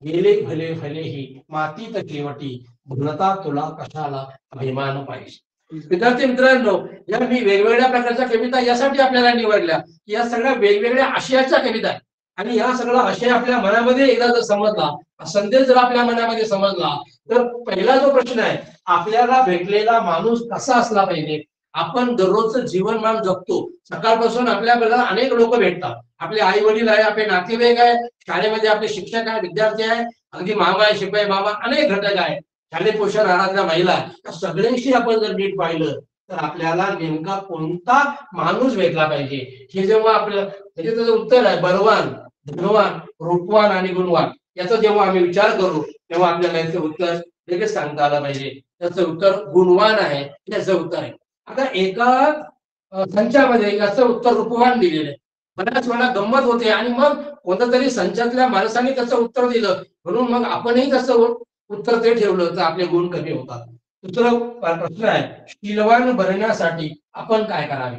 [SPEAKER 2] गेले भले भलेही मातीत शेवटी, भुलता तुला कशाला अभिमान पाहिजे. विद्यार्थी मित्रांनो, या मी वेगवेगळ्या प्रकारच्या कविता यासाठी आपल्याला निवडल्या की या सगळ्या वेगवेगळ्या आशयाच्या कविता आहेत आणि या सगळा आशय आपल्या मनामध्ये एकदा जर समजला, संदेश जर आपल्या मनामध्ये समजला, तर पहिला जो प्रश्न आहे, आपल्याला भेटलेला माणूस कसा असला पाहिजे. आपण दररोजचं जीवनमान जगतो, सकाळपासून आपल्याला अनेक लोक भेटतात. आपले आई वडील आहे, आपले नातेवाईक आहे, शाळेमध्ये आपले शिक्षक आहे, विद्यार्थी आहे, अगदी मामा आहे, शिपाई मामा, अनेक घटक आहेत, शालेय पोषण आहारातल्या महिला, सगळ्यांशी आपण जर नीट पाहिलं तर आपल्याला नेमका कोणता माणूस भेटला पाहिजे हे जेव्हा आपलं म्हणजे त्याचं उत्तर आहे बलवान, धनवान, रूपवान आणि गुणवान, याचा जेव्हा आम्ही विचार करू तेव्हा आपल्याला याचं उत्तर लगेच सांगता आलं पाहिजे. त्याचं उत्तर गुणवान आहे, याचं उत्तर आहे. आता एका संचामध्ये याचं उत्तर रूपवान दिलेलं आहे. बऱ्याच वेळा गंमत होते आणि मग कोणत्या तरी संचातल्या माणसाने त्याचं उत्तर दिलं म्हणून मग आपणही त्याचं उत्तर ते ठेवलं तर आपले गुण कमी होतात. दुसरा प्रश्न आहे, शीलवान बनण्यासाठी आपण काय करावे.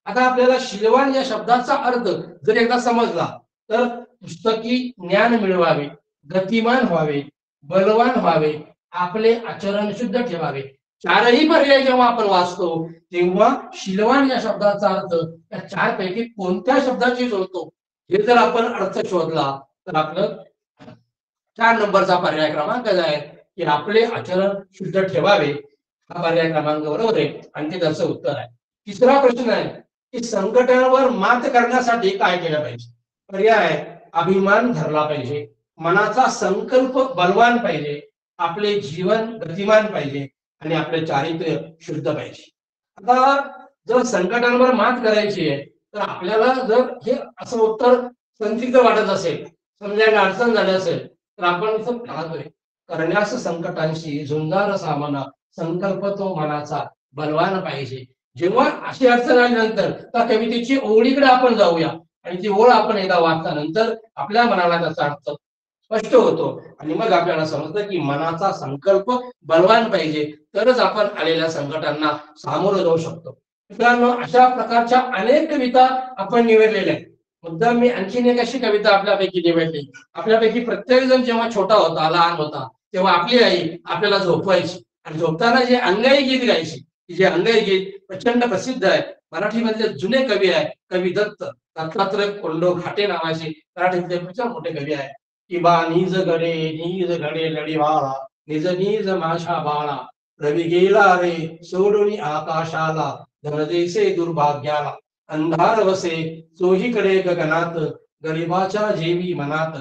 [SPEAKER 2] आता आपल्याला शीलवान या शब्दाचा अर्थ जर एकदा समजला तर पुस्तकी ज्ञान मिळवावे, गतिमान व्हावे, बलवान व्हावे, आपले आचरण शुद्ध ठेवावे. चारही पर्याय जेव्हा आपण वाचतो तेव्हा शीलवान या शब्दाचा अर्थ या 4 पैकी कोणत्या शब्दाची जोडतो हे जर आपण अर्थ शोधला तर आपलं 4 नंबरचा पर्याय क्रमांक आहे की आपले आचरण शुद्ध ठेवावे, हा पर्याय क्रमांक बरोबर आहे आणि ते त्याचं उत्तर आहे. तिसरा प्रश्न आहे की संकटावर मात करण्यासाठी काय केलं पाहिजे. पर्याय आहे, अभिमान धरला पाहिजे, मनाचा संकल्प बलवान पाहिजे, आपले जीवन गतिमान पाहिजे आणि आपले चारित्र्य शुद्ध पाहिजे. आता जर संकटांवर मात करायची आहे तर आपल्याला जर हे असं उत्तर संदिग्ध वाटत असेल, समजायला अडचण झाली असेल, तर आपण इथं पाहतोय, करण्यास संकटांशी झुंजार सामना, संकल्प तो मनाचा बलवान पाहिजे. जेव्हा अशी अडचण आल्यानंतर त्या कवितेची ओळीकडे आपण जाऊया आणि ती ओळ आपण एकदा वाचल्यानंतर आपल्या मनाला त्याचा अर्थ स्पष्ट होतो आणि मग आपल्याला समजतं की मनाचा संकल्प बलवान पाहिजे, तरच आपण आलेल्या संकटांना सामोरं जाऊ शकतो. मित्रांनो, अशा प्रकारच्या अनेक कविता आपण निवडलेल्या आहेत. मुद्दाम मी आणखीन एक अशी कविता आपल्यापैकी निवडली. आपल्यापैकी प्रत्येक जण जेव्हा छोटा होता, लहान होता, तेव्हा आपली आई आपल्याला झोपवायची आणि झोपताना जे अंगाई गीत गायची, जे अंगाई गीत प्रचंड प्रसिद्ध आहे. मराठीमधले जुने कवी आहे कवी दत्तात्रय कोंडो घाटे नावाचे मराठीतले प्रचंड मोठे कवी आहे. की बा नीज घडे लढीवाळा, निज नीज माझ्या बाळा, रवी गेला रे सोडून आकाशाला, धनदेसे दुर्भाग्याला, अंधार वसे चोहीकडे गगनात, गरिबाच्या जेवी मनात,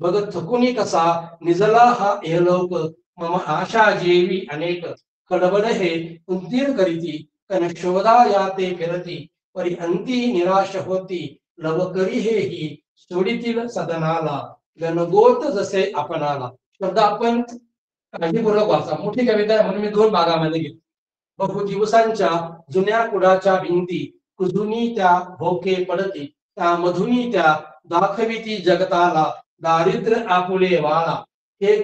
[SPEAKER 2] बघ थकुनी कसा निजला हा एलोक, मम आशा जेवी अनेक, कडबड हे उद्दीर करीती, कन शोधा या ते फिरती, परी अंती निराश होती, लव करी हे ही सोडीतील सदनाला, गणगोत जसे आपणाला. शब्द आपण काळजीपूर्वक वाचा. मोठी कविता आहे म्हणून मी 2 भागामध्ये घेतो. बहु दिवसांच्या जुन्या कुडाच्या भिंती, कुजूनी त्या भोके पडती, त्या मधुनी त्या दाखविती जगताला, दारिद्र्य आपुले वाळा, हे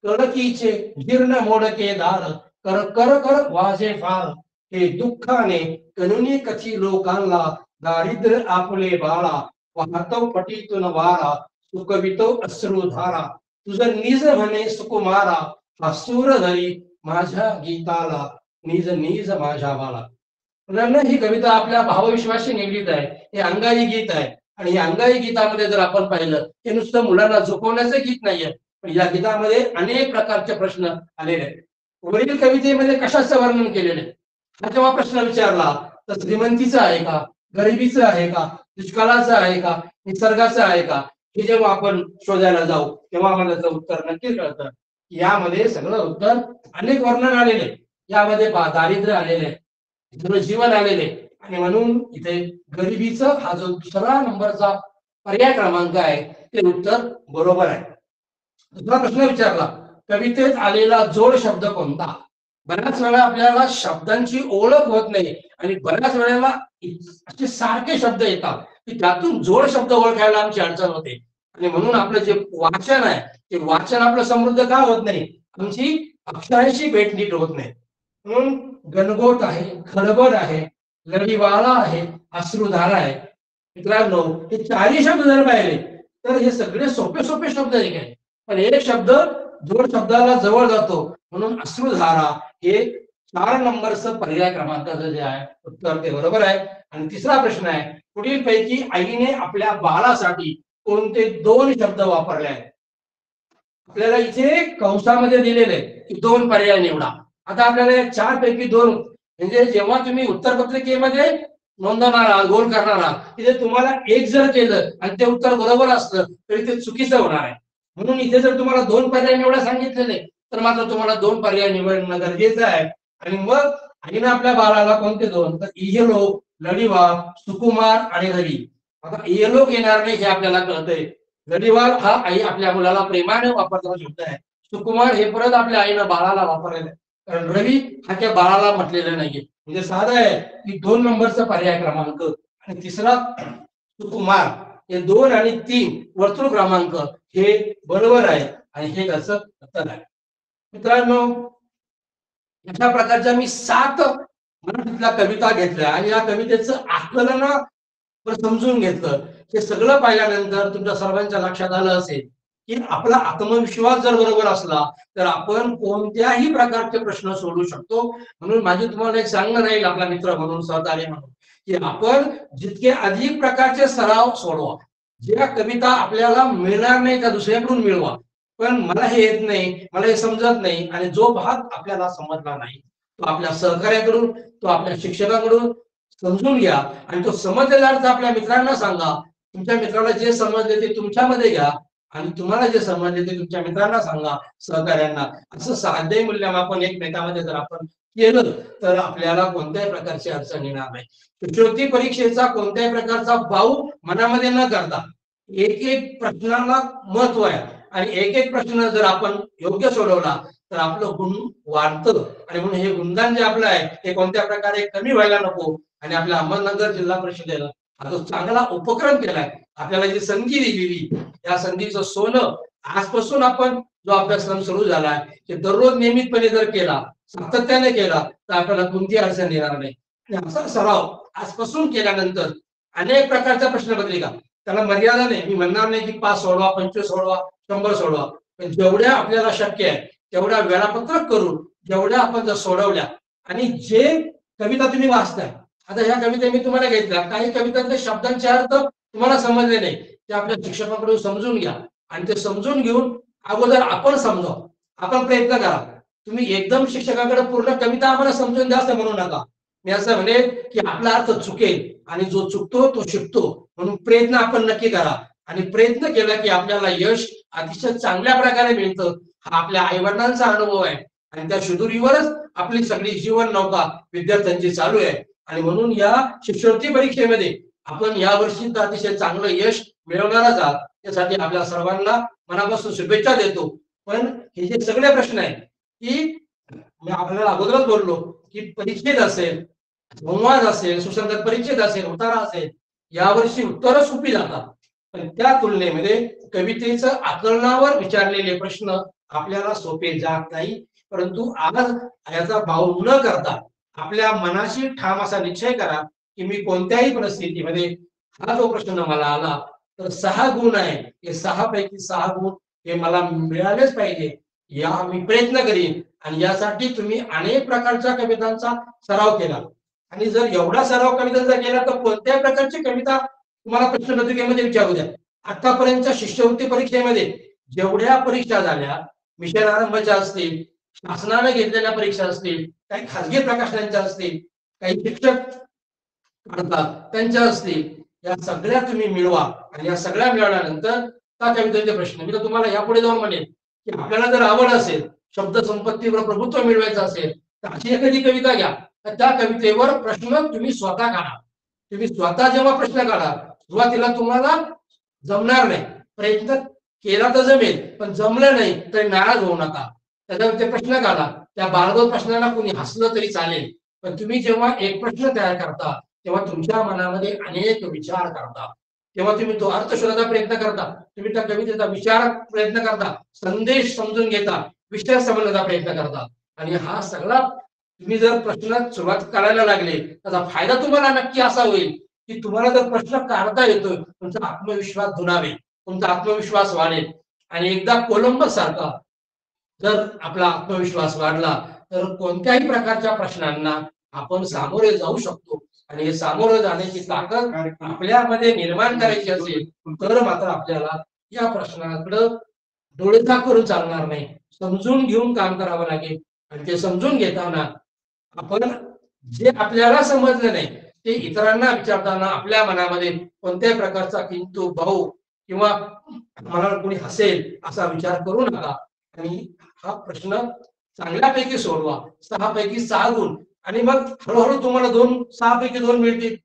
[SPEAKER 2] कडकीचे जीर्ण मोडके दार, कर कर कर वाजे फार, हे दुःखाने कनुनी कथी लोकांना, दारिद्र्य आपुले बाळा, वाहतो पटीतून वारा, सुकवितो अश्रुधारा, तुझं निज म्हणे सुकुमारा, हा सूर धरी माझ्या गीताला, निज निज माझ्या बाळा. ही कविता आपल्या भावविश्वाशी निगडीत आहे. हे अंगाई गीत आहे आणि या अंगाई गीतामध्ये जर आपण पाहिलं, हे नुसतं मुलांना झोपवण्याचं गीत नाहीये, पण या गीतामध्ये अनेक प्रकारचे प्रश्न आलेले आहेत. वरील कवितेमध्ये कशाचं वर्णन केलेलं आहे हा जेव्हा प्रश्न विचारला तर श्रीमंतीचं आहे का, गरिबीचं आहे का, दुष्काळाचं आहे का, निसर्गाचं आहे का, हे जेव्हा आपण शोधायला जाऊ तेव्हा आम्हाला त्याचं उत्तर नक्की कळतं. यामध्ये सगळं उत्तर अनेक वर्णन आलेले, यामध्ये दारिद्र्य आलेले, जीवन आलेले आणि म्हणून इथे गरिबीचं हा जो 2रा नंबरचा पर्याय क्रमांक आहे ते उत्तर बरोबर आहे. दुसरा प्रश्न विचारला, कवितेत आलेला जोड शब्द कोणता. बऱ्याच वेळा आपल्याला शब्दांची ओळख होत नाही आणि बऱ्याच वेळेला असे सारखे शब्द येतात की त्यातून जोड शब्द ओळखायला आमची अडचण होते आणि म्हणून आपलं जे वाचन आहे ते वाचन आपलं समृद्ध का होत नाही, आमची अक्षरांशी भेट नीट होत नाही. म्हणून गणगोट आहे, खडबड आहे, लढीवाळा आहे, अश्रुधारा आहे. मित्रांनो, हे 4ही शब्द जर पाहिले तर हे सगळे सोपे सोपे शब्द आहे, पण एक शब्द जोड शब्दाला जवळ जातो म्हणून अश्रुधारा हे 4 नंबरचं पर्याय क्रमांकाचं जे आहे उत्तर ते बरोबर आहे. आणि तिसरा प्रश्न आहे, पुढील पैकी आईने आपल्या बाळासाठी कोणते 2 शब्द वापरले आहेत. आपल्याला इथे कंसामध्ये दिलेले की 2 पर्याय निवडा. आता आपल्याला 4 पैकी 2 म्हणजे जेव्हा तुम्ही उत्तरपत्रिकेमध्ये नोंदवणार गोल करणार तिथे तुम्हाला 1 जर केलं आणि ते उत्तर बरोबर असलं तरी ते चुकीचं होणार आहे. म्हणून इथे जर तुम्हाला 2 पर्याय निवडा सांगितलेले तर मात्र तुम्हाला 2 पर्याय निवडणं गरजेचं आहे. आणि मग आईनं आपल्या बाळाला कोणते 2 तर इहलोक, लढीवाळ, सुकुमार आणि रवी. आता इहलोक येणार नाही हे आपल्याला कळतंय. लढीवाळ हा आई आपल्या मुलाला प्रेमाने वापरता शब्द आहे. सुकुमार हे परत आपल्या आईनं बाळाला वापरलेलं आहे. कारण रवी हा त्या बाळाला म्हटलेलं नाहीये. म्हणजे साधं आहे की 2 नंबरचा पर्याय क्रमांक आणि तिसरा सुकुमार हे 2 आणि 3 वर्तुळ क्रमांक हे बरोबर आहे आणि हे त्याचं उत्तर आहे. मित्रांनो, अशा प्रकारच्या मी 7 मराठीतल्या कविता घेतल्या आणि या कवितेचं आकलन समजून घेतलं. हे सगळं पाहिल्यानंतर तुमच्या सर्वांच्या लक्षात आलं असेल की आपला आत्मविश्वास जर बरोबर असला तर आपण कोणत्याही प्रकारचे प्रश्न सोडवू शकतो. म्हणून माझे तुम्हाला एक सांगणं राहील आपला मित्र म्हणून, सहकारी म्हणून, की आपण जितके अधिक प्रकारचे सराव सोडवा. ज्या कविता आपल्याला मिळणार नाही त्या दुसऱ्याकडून मिळवा. पण मला हे येत नाही, मला हे समजत नाही आणि जो भाग आपल्याला समजला नाही तो आपल्या सहकार्याकडून, तो आपल्या शिक्षकाकडून समजून घ्या आणि तो समजलेला अर्थ आपल्या मित्रांना सांगा. तुमच्या मित्राला जे समजले ते तुमच्यामध्ये घ्या आणि तुम्हाला जे समजले ते तुमच्या मित्रांना सांगा, सहकार्यांना. असं साधे मूल्यमापन एकमेकांमध्ये जर आपण केलं तर आपल्याला कोणत्याही प्रकारची अडचण येणार नाही. शिष्यवृत्ती परीक्षेचा कोणत्याही प्रकारचा बाऊ मनामध्ये न करता एक एक प्रश्नाला महत्व आहे आणि एक एक प्रश्न जर आपण योग्य सोडवला तर आपलं गुण वाढतं आणि म्हणून हे गुणगान जे आपलं आहे ते कोणत्या प्रकारे कमी व्हायला नको. आणि आपल्या अहमदनगर जिल्हा परिषदेनं हा जो चांगला उपक्रम केलाय, आपल्याला जी संधी दिलेली, या संधीचं सोनं आजपासून आपण जो अभ्यासक्रम सुरू झालाय ते दररोज नियमितपणे जर केला, सातत्याने केला तर आपल्याला कोणती अडचण येणार नाही. आणि असा सराव आजपासून केल्यानंतर अनेक प्रकारच्या प्रश्नपत्रिका, त्याला मर्यादा नाही. मी म्हणणार नाही की 5 सोडवा, 25 सोडवा, 100 सोडवा, पण जेवढ्या आपल्याला शक्य आहे तेवढ्या वेळापत्रक करून जेवढ्या आपण जर सोडवल्या आणि जे कविता तुम्ही वाचताय, आता ह्या कविता मी तुम्हाला घेतल्या, काही कवितांचे शब्दांचे अर्थ तुम्हाला समजले नाही, ते आपल्या शिक्षकाकडून समजून घ्या आणि ते समजून घेऊन अगोदर आपण समजा, आपण प्रयत्न करा. तुम्ही एकदम शिक्षकाकडे पूर्ण कविता आम्हाला समजून द्या असं म्हणू नका. मी असं म्हणेन की आपला अर्थ चुकेल आणि जो चुकतो तो शिकतो, म्हणून प्रयत्न आपण नक्की करा आणि प्रयत्न केला की आपल्याला यश अतिशय चांगल्या प्रकारे मिळतं. हा आपल्या आई-वडिलांचा अनुभव आहे आणि त्या शिदुरीवरच आपली सगळी जीवन नौका विद्यार्थ्यांची चालू आहे. आणि म्हणून या शिष्यवृत्ती परीक्षेमध्ये आपण यावर्षी तर अतिशय चांगलं यश मिळवणारच आहात. त्यासाठी आपल्या सर्वांना मनापासून शुभेच्छा देतो. पण हे जे सगळे प्रश्न आहेत की मी आपल्याला अगोदरच बोललो की परीक्षेत असेल, संवाद असेल, सुसंगत परीक्षेत असेल, उतारा असेल, यावर्षी उत्तरं सोपी जातात. पण त्या तुलनेमध्ये कवितेचं आकलनावर विचारलेले प्रश्न आपल्याला सोपे जात नाही. परंतु आज याचा भाव न करता आपल्या मनाशी ठाम असा निश्चय करा की मी कोणत्याही परिस्थितीमध्ये हा जो प्रश्न मला आला तर 6 गुण आहे, हे 6 पैकी 6 गुण हे मला मिळालेच पाहिजे, या मी प्रयत्न करीन. आणि यासाठी तुम्ही अनेक प्रकारच्या कवितांचा सराव केला आणि जर एवढा सराव कवितांचा केला तर कोणत्याही प्रकारची कविता तुम्हाला प्रश्नपत्रिकेमध्ये विचारू द्या. आतापर्यंतच्या शिष्यवृत्ती परीक्षेमध्ये जेवढ्या परीक्षा झाल्या, मिशन आरंभच्या असतील, शासनाने घेतलेल्या परीक्षा असतील, काही खाजगी प्रकाशनांच्या असतील, काही शिक्षक काढतात त्यांच्या असतील, या सगळ्या तुम्ही मिळवा आणि या सगळ्या मिळवल्यानंतर त्या कवितेचे प्रश्न मी तर तुम्हाला यापुढे जाऊन म्हणेन की आपल्याला जर आवड असेल, शब्द संपत्तीवर प्रभुत्व मिळवायचं असेल तर अशी एखादी कविता घ्या, तर त्या कवितेवर प्रश्न तुम्ही स्वतः काढा. तुम्ही स्वतः जेव्हा प्रश्न काढा, सुरुवातीला तुम्हाला जमणार नाही, प्रयत्न केला तर जमेल, पण जमलं नाही तरी नाराज होऊ नका. त्याच्यावर ते प्रश्न काढा. त्या 12 प्रश्नाला कोणी हसलं तरी चालेल, पण तुम्ही जेव्हा एक प्रश्न तयार करता तेव्हा तुमच्या मनामध्ये अनेक विचार करता, तेव्हा तुम्ही तो अर्थ शोधायचा प्रयत्न करता, तुम्ही त्या कवितेचा विचार प्रयत्न करता, संदेश समजून घेता, विषय समजण्याचा प्रयत्न करता. आणि हा सगळा तुम्ही जर प्रश्न सुरुवात करायला लागले त्याचा फायदा तुम्हाला नक्की असा होईल की तुम्हाला जर प्रश्न काढता येतोय, तुमचा आत्मविश्वास दुणावेल, तुमचा आत्मविश्वास वाढेल. आणि एकदा कोलंबस सारखा जर आपला आत्मविश्वास वाढला तर कोणत्याही प्रकारच्या प्रश्नांना आपण सामोरे जाऊ शकतो. आणि हे सामोरे जाण्याची ताकद आपल्यामध्ये निर्माण करायची असेल तर मात्र आपल्याला या प्रश्नाकडे डोळेझाक करून चालणार नाही, समजून घेऊन काम करावं लागेल. आणि ते समजून घेताना आपण जे आपल्याला समजलं नाही ते इतरांना विचारताना आपल्या मनामध्ये कोणत्याही प्रकारचा किंतु भाऊ किंवा मला कोणी हसेल असा विचार करू नका. आणि हा प्रश्न चांगल्यापैकी सोडवा, 6 पैकी 6 गुण, आणि मग हळूहळू तुम्हाला 6 पैकी 2 मिळतील,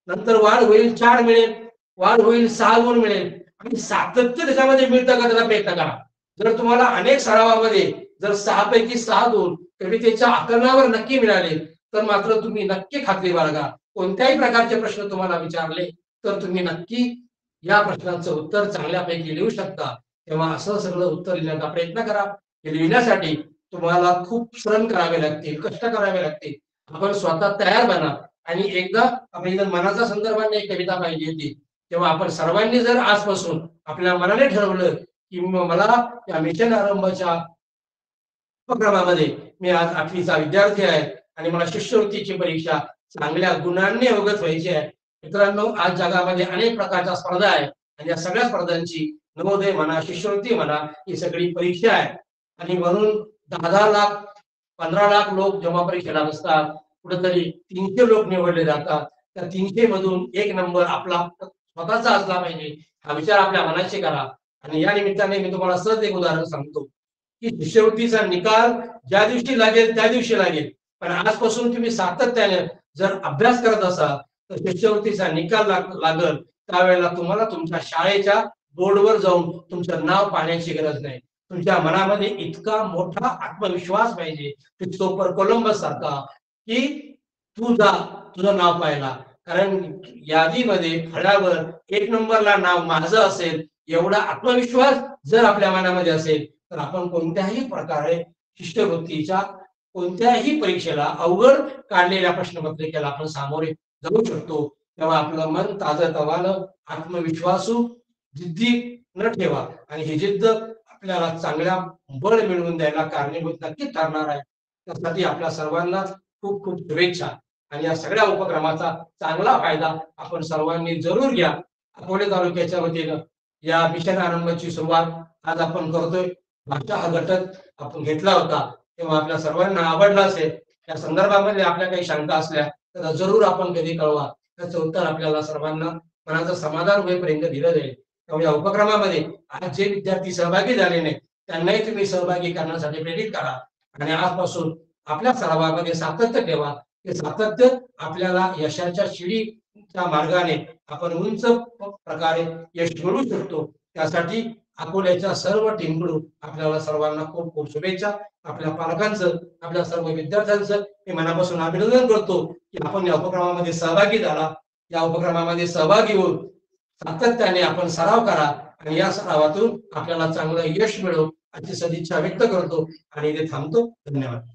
[SPEAKER 2] नंतर वाढ होईल, 4 मिळेल, वाढ होईल, 6 गुण मिळेल. आणि सातत्य त्याच्यामध्ये मिळतं का त्याचा प्रयत्न करा. जर तुम्हाला अनेक सरावामध्ये जर 6 पैकी 6 गुण कवितेच्या आकलनावर नक्की मिळाले तर मात्र तुम्ही नक्की खात्री बाळगा. कोणत्याही प्रकारचे प्रश्न तुम्हाला विचारले तर तुम्ही नक्की या प्रश्नाचं उत्तर चांगल्यापैकी लिहू शकता. तेव्हा असं सगळं उत्तर लिहिण्याचा प्रयत्न करा. हे लिहिण्यासाठी तुम्हाला खूप श्रम करावे लागतील, कष्ट करावे लागतील. आपण स्वतः तयार बना. आणि एकदा आपण जर मनाच्या संदर्भाने एक कविता पाहिली होती, तेव्हा आपण सर्वांनी जर आजपासून आपल्या मनाने ठरवलं की मला या मिशन आरंभच्या उपक्रमामध्ये मी आज 8वीचा विद्यार्थी आहे आणि मला शिष्यवृत्तीची परीक्षा चांगल्या गुणांनी अवगत व्हायची आहे. मित्रांनो, आज जगामध्ये अनेक प्रकारच्या स्पर्धा आहेत आणि या सगळ्या स्पर्धांची नवोदय म्हणा, शिष्यवृत्ती म्हणा, ही सगळी परीक्षा आहे. आणि म्हणून 10 लाख 15 लाख लोक जेव्हा परीक्षेला बसतात, कुठेतरी 300 लोक निवडले जातात. त्या 300 मधून 1 नंबर आपला स्वतःचा असला पाहिजे, हा विचार आपल्या मनाशी करा. आणि या निमित्ताने मी तुम्हाला सहज एक उदाहरण सांगतो की शिष्यवृत्तीचा निकाल ज्या दिवशी लागेल त्या दिवशी लागेल, पण आजपासून तुम्ही सातत्याने जर अभ्यास करत असाल तर शिष्यवृत्तीचा निकाल लागल त्यावेळेला तुम्हाला तुमच्या शाळेच्या बोर्डवर जाऊन तुमचं नाव पाहण्याची गरज नाही. तुमच्या मनामध्ये इतका मोठा आत्मविश्वास पाहिजे क्रिस्तोफर कोलंबस सारखा की तू जा तुझं नाव पाहायला, कारण यादीमध्ये फळ्यावर 1 नंबरला नाव माझं असेल एवढा आत्मविश्वास जर आपल्या मनामध्ये असेल तर आपण कोणत्याही प्रकारे शिष्यवृत्तीच्या कोणत्याही परीक्षेला अवघड काढलेल्या प्रश्नपत्रिकेला आपण सामोरे जाऊ शकतो. तेव्हा आपलं मन ताजं-तवानं आत्मविश्वासू जिद्दी न ठेवा आणि ही जिद्द आपल्याला चांगल्या बळ मिळवून द्यायला कारणीभूत नक्कीच ठरणार आहे. त्यासाठी आपल्या सर्वांना खूप खूप शुभेच्छा आणि या सगळ्या उपक्रमाचा चांगला फायदा आपण सर्वांनी जरूर घ्या. अकोले तालुक्याच्या वतीनं या मिशन आरंभची सुरुवात आज आपण करतोय. मागचा हा घटक आपण घेतला होता तेव्हा आपल्या सर्वांना आवडला असेल. या संदर्भामध्ये आपल्या काही शंका असल्या तर जरूर आपण कधी कळवा. त्याचं उत्तर आपल्याला सर्वांना मनाचं समाधान होईपर्यंत दिलं जाईल. त्यामुळे या उपक्रमामध्ये आज जे विद्यार्थी सहभागी झाले नाही त्यांनाही तुम्ही सहभागी करण्यासाठी प्रेरित करा आणि आजपासून आपल्या सरावामध्ये सातत्य ठेवा. हे सातत्य आपल्याला यशाच्या शिडीच्या मार्गाने आपण उंच प्रकारे यश मिळवू शकतो. त्यासाठी अकोल्याच्या सर्व टीमकडून आपल्याला सर्वांना खूप खूप शुभेच्छा. आपल्या पालकांचं आपल्या सर्व विद्यार्थ्यांचं मी मनापासून अभिनंदन करतो की आपण या उपक्रमामध्ये सहभागी झाला. या उपक्रमामध्ये सहभागी होऊन सातत्याने आपण सराव करा आणि या सरावातून आपल्याला चांगलं यश मिळो अशी सदिच्छा व्यक्त करतो आणि इथे थांबतो. धन्यवाद.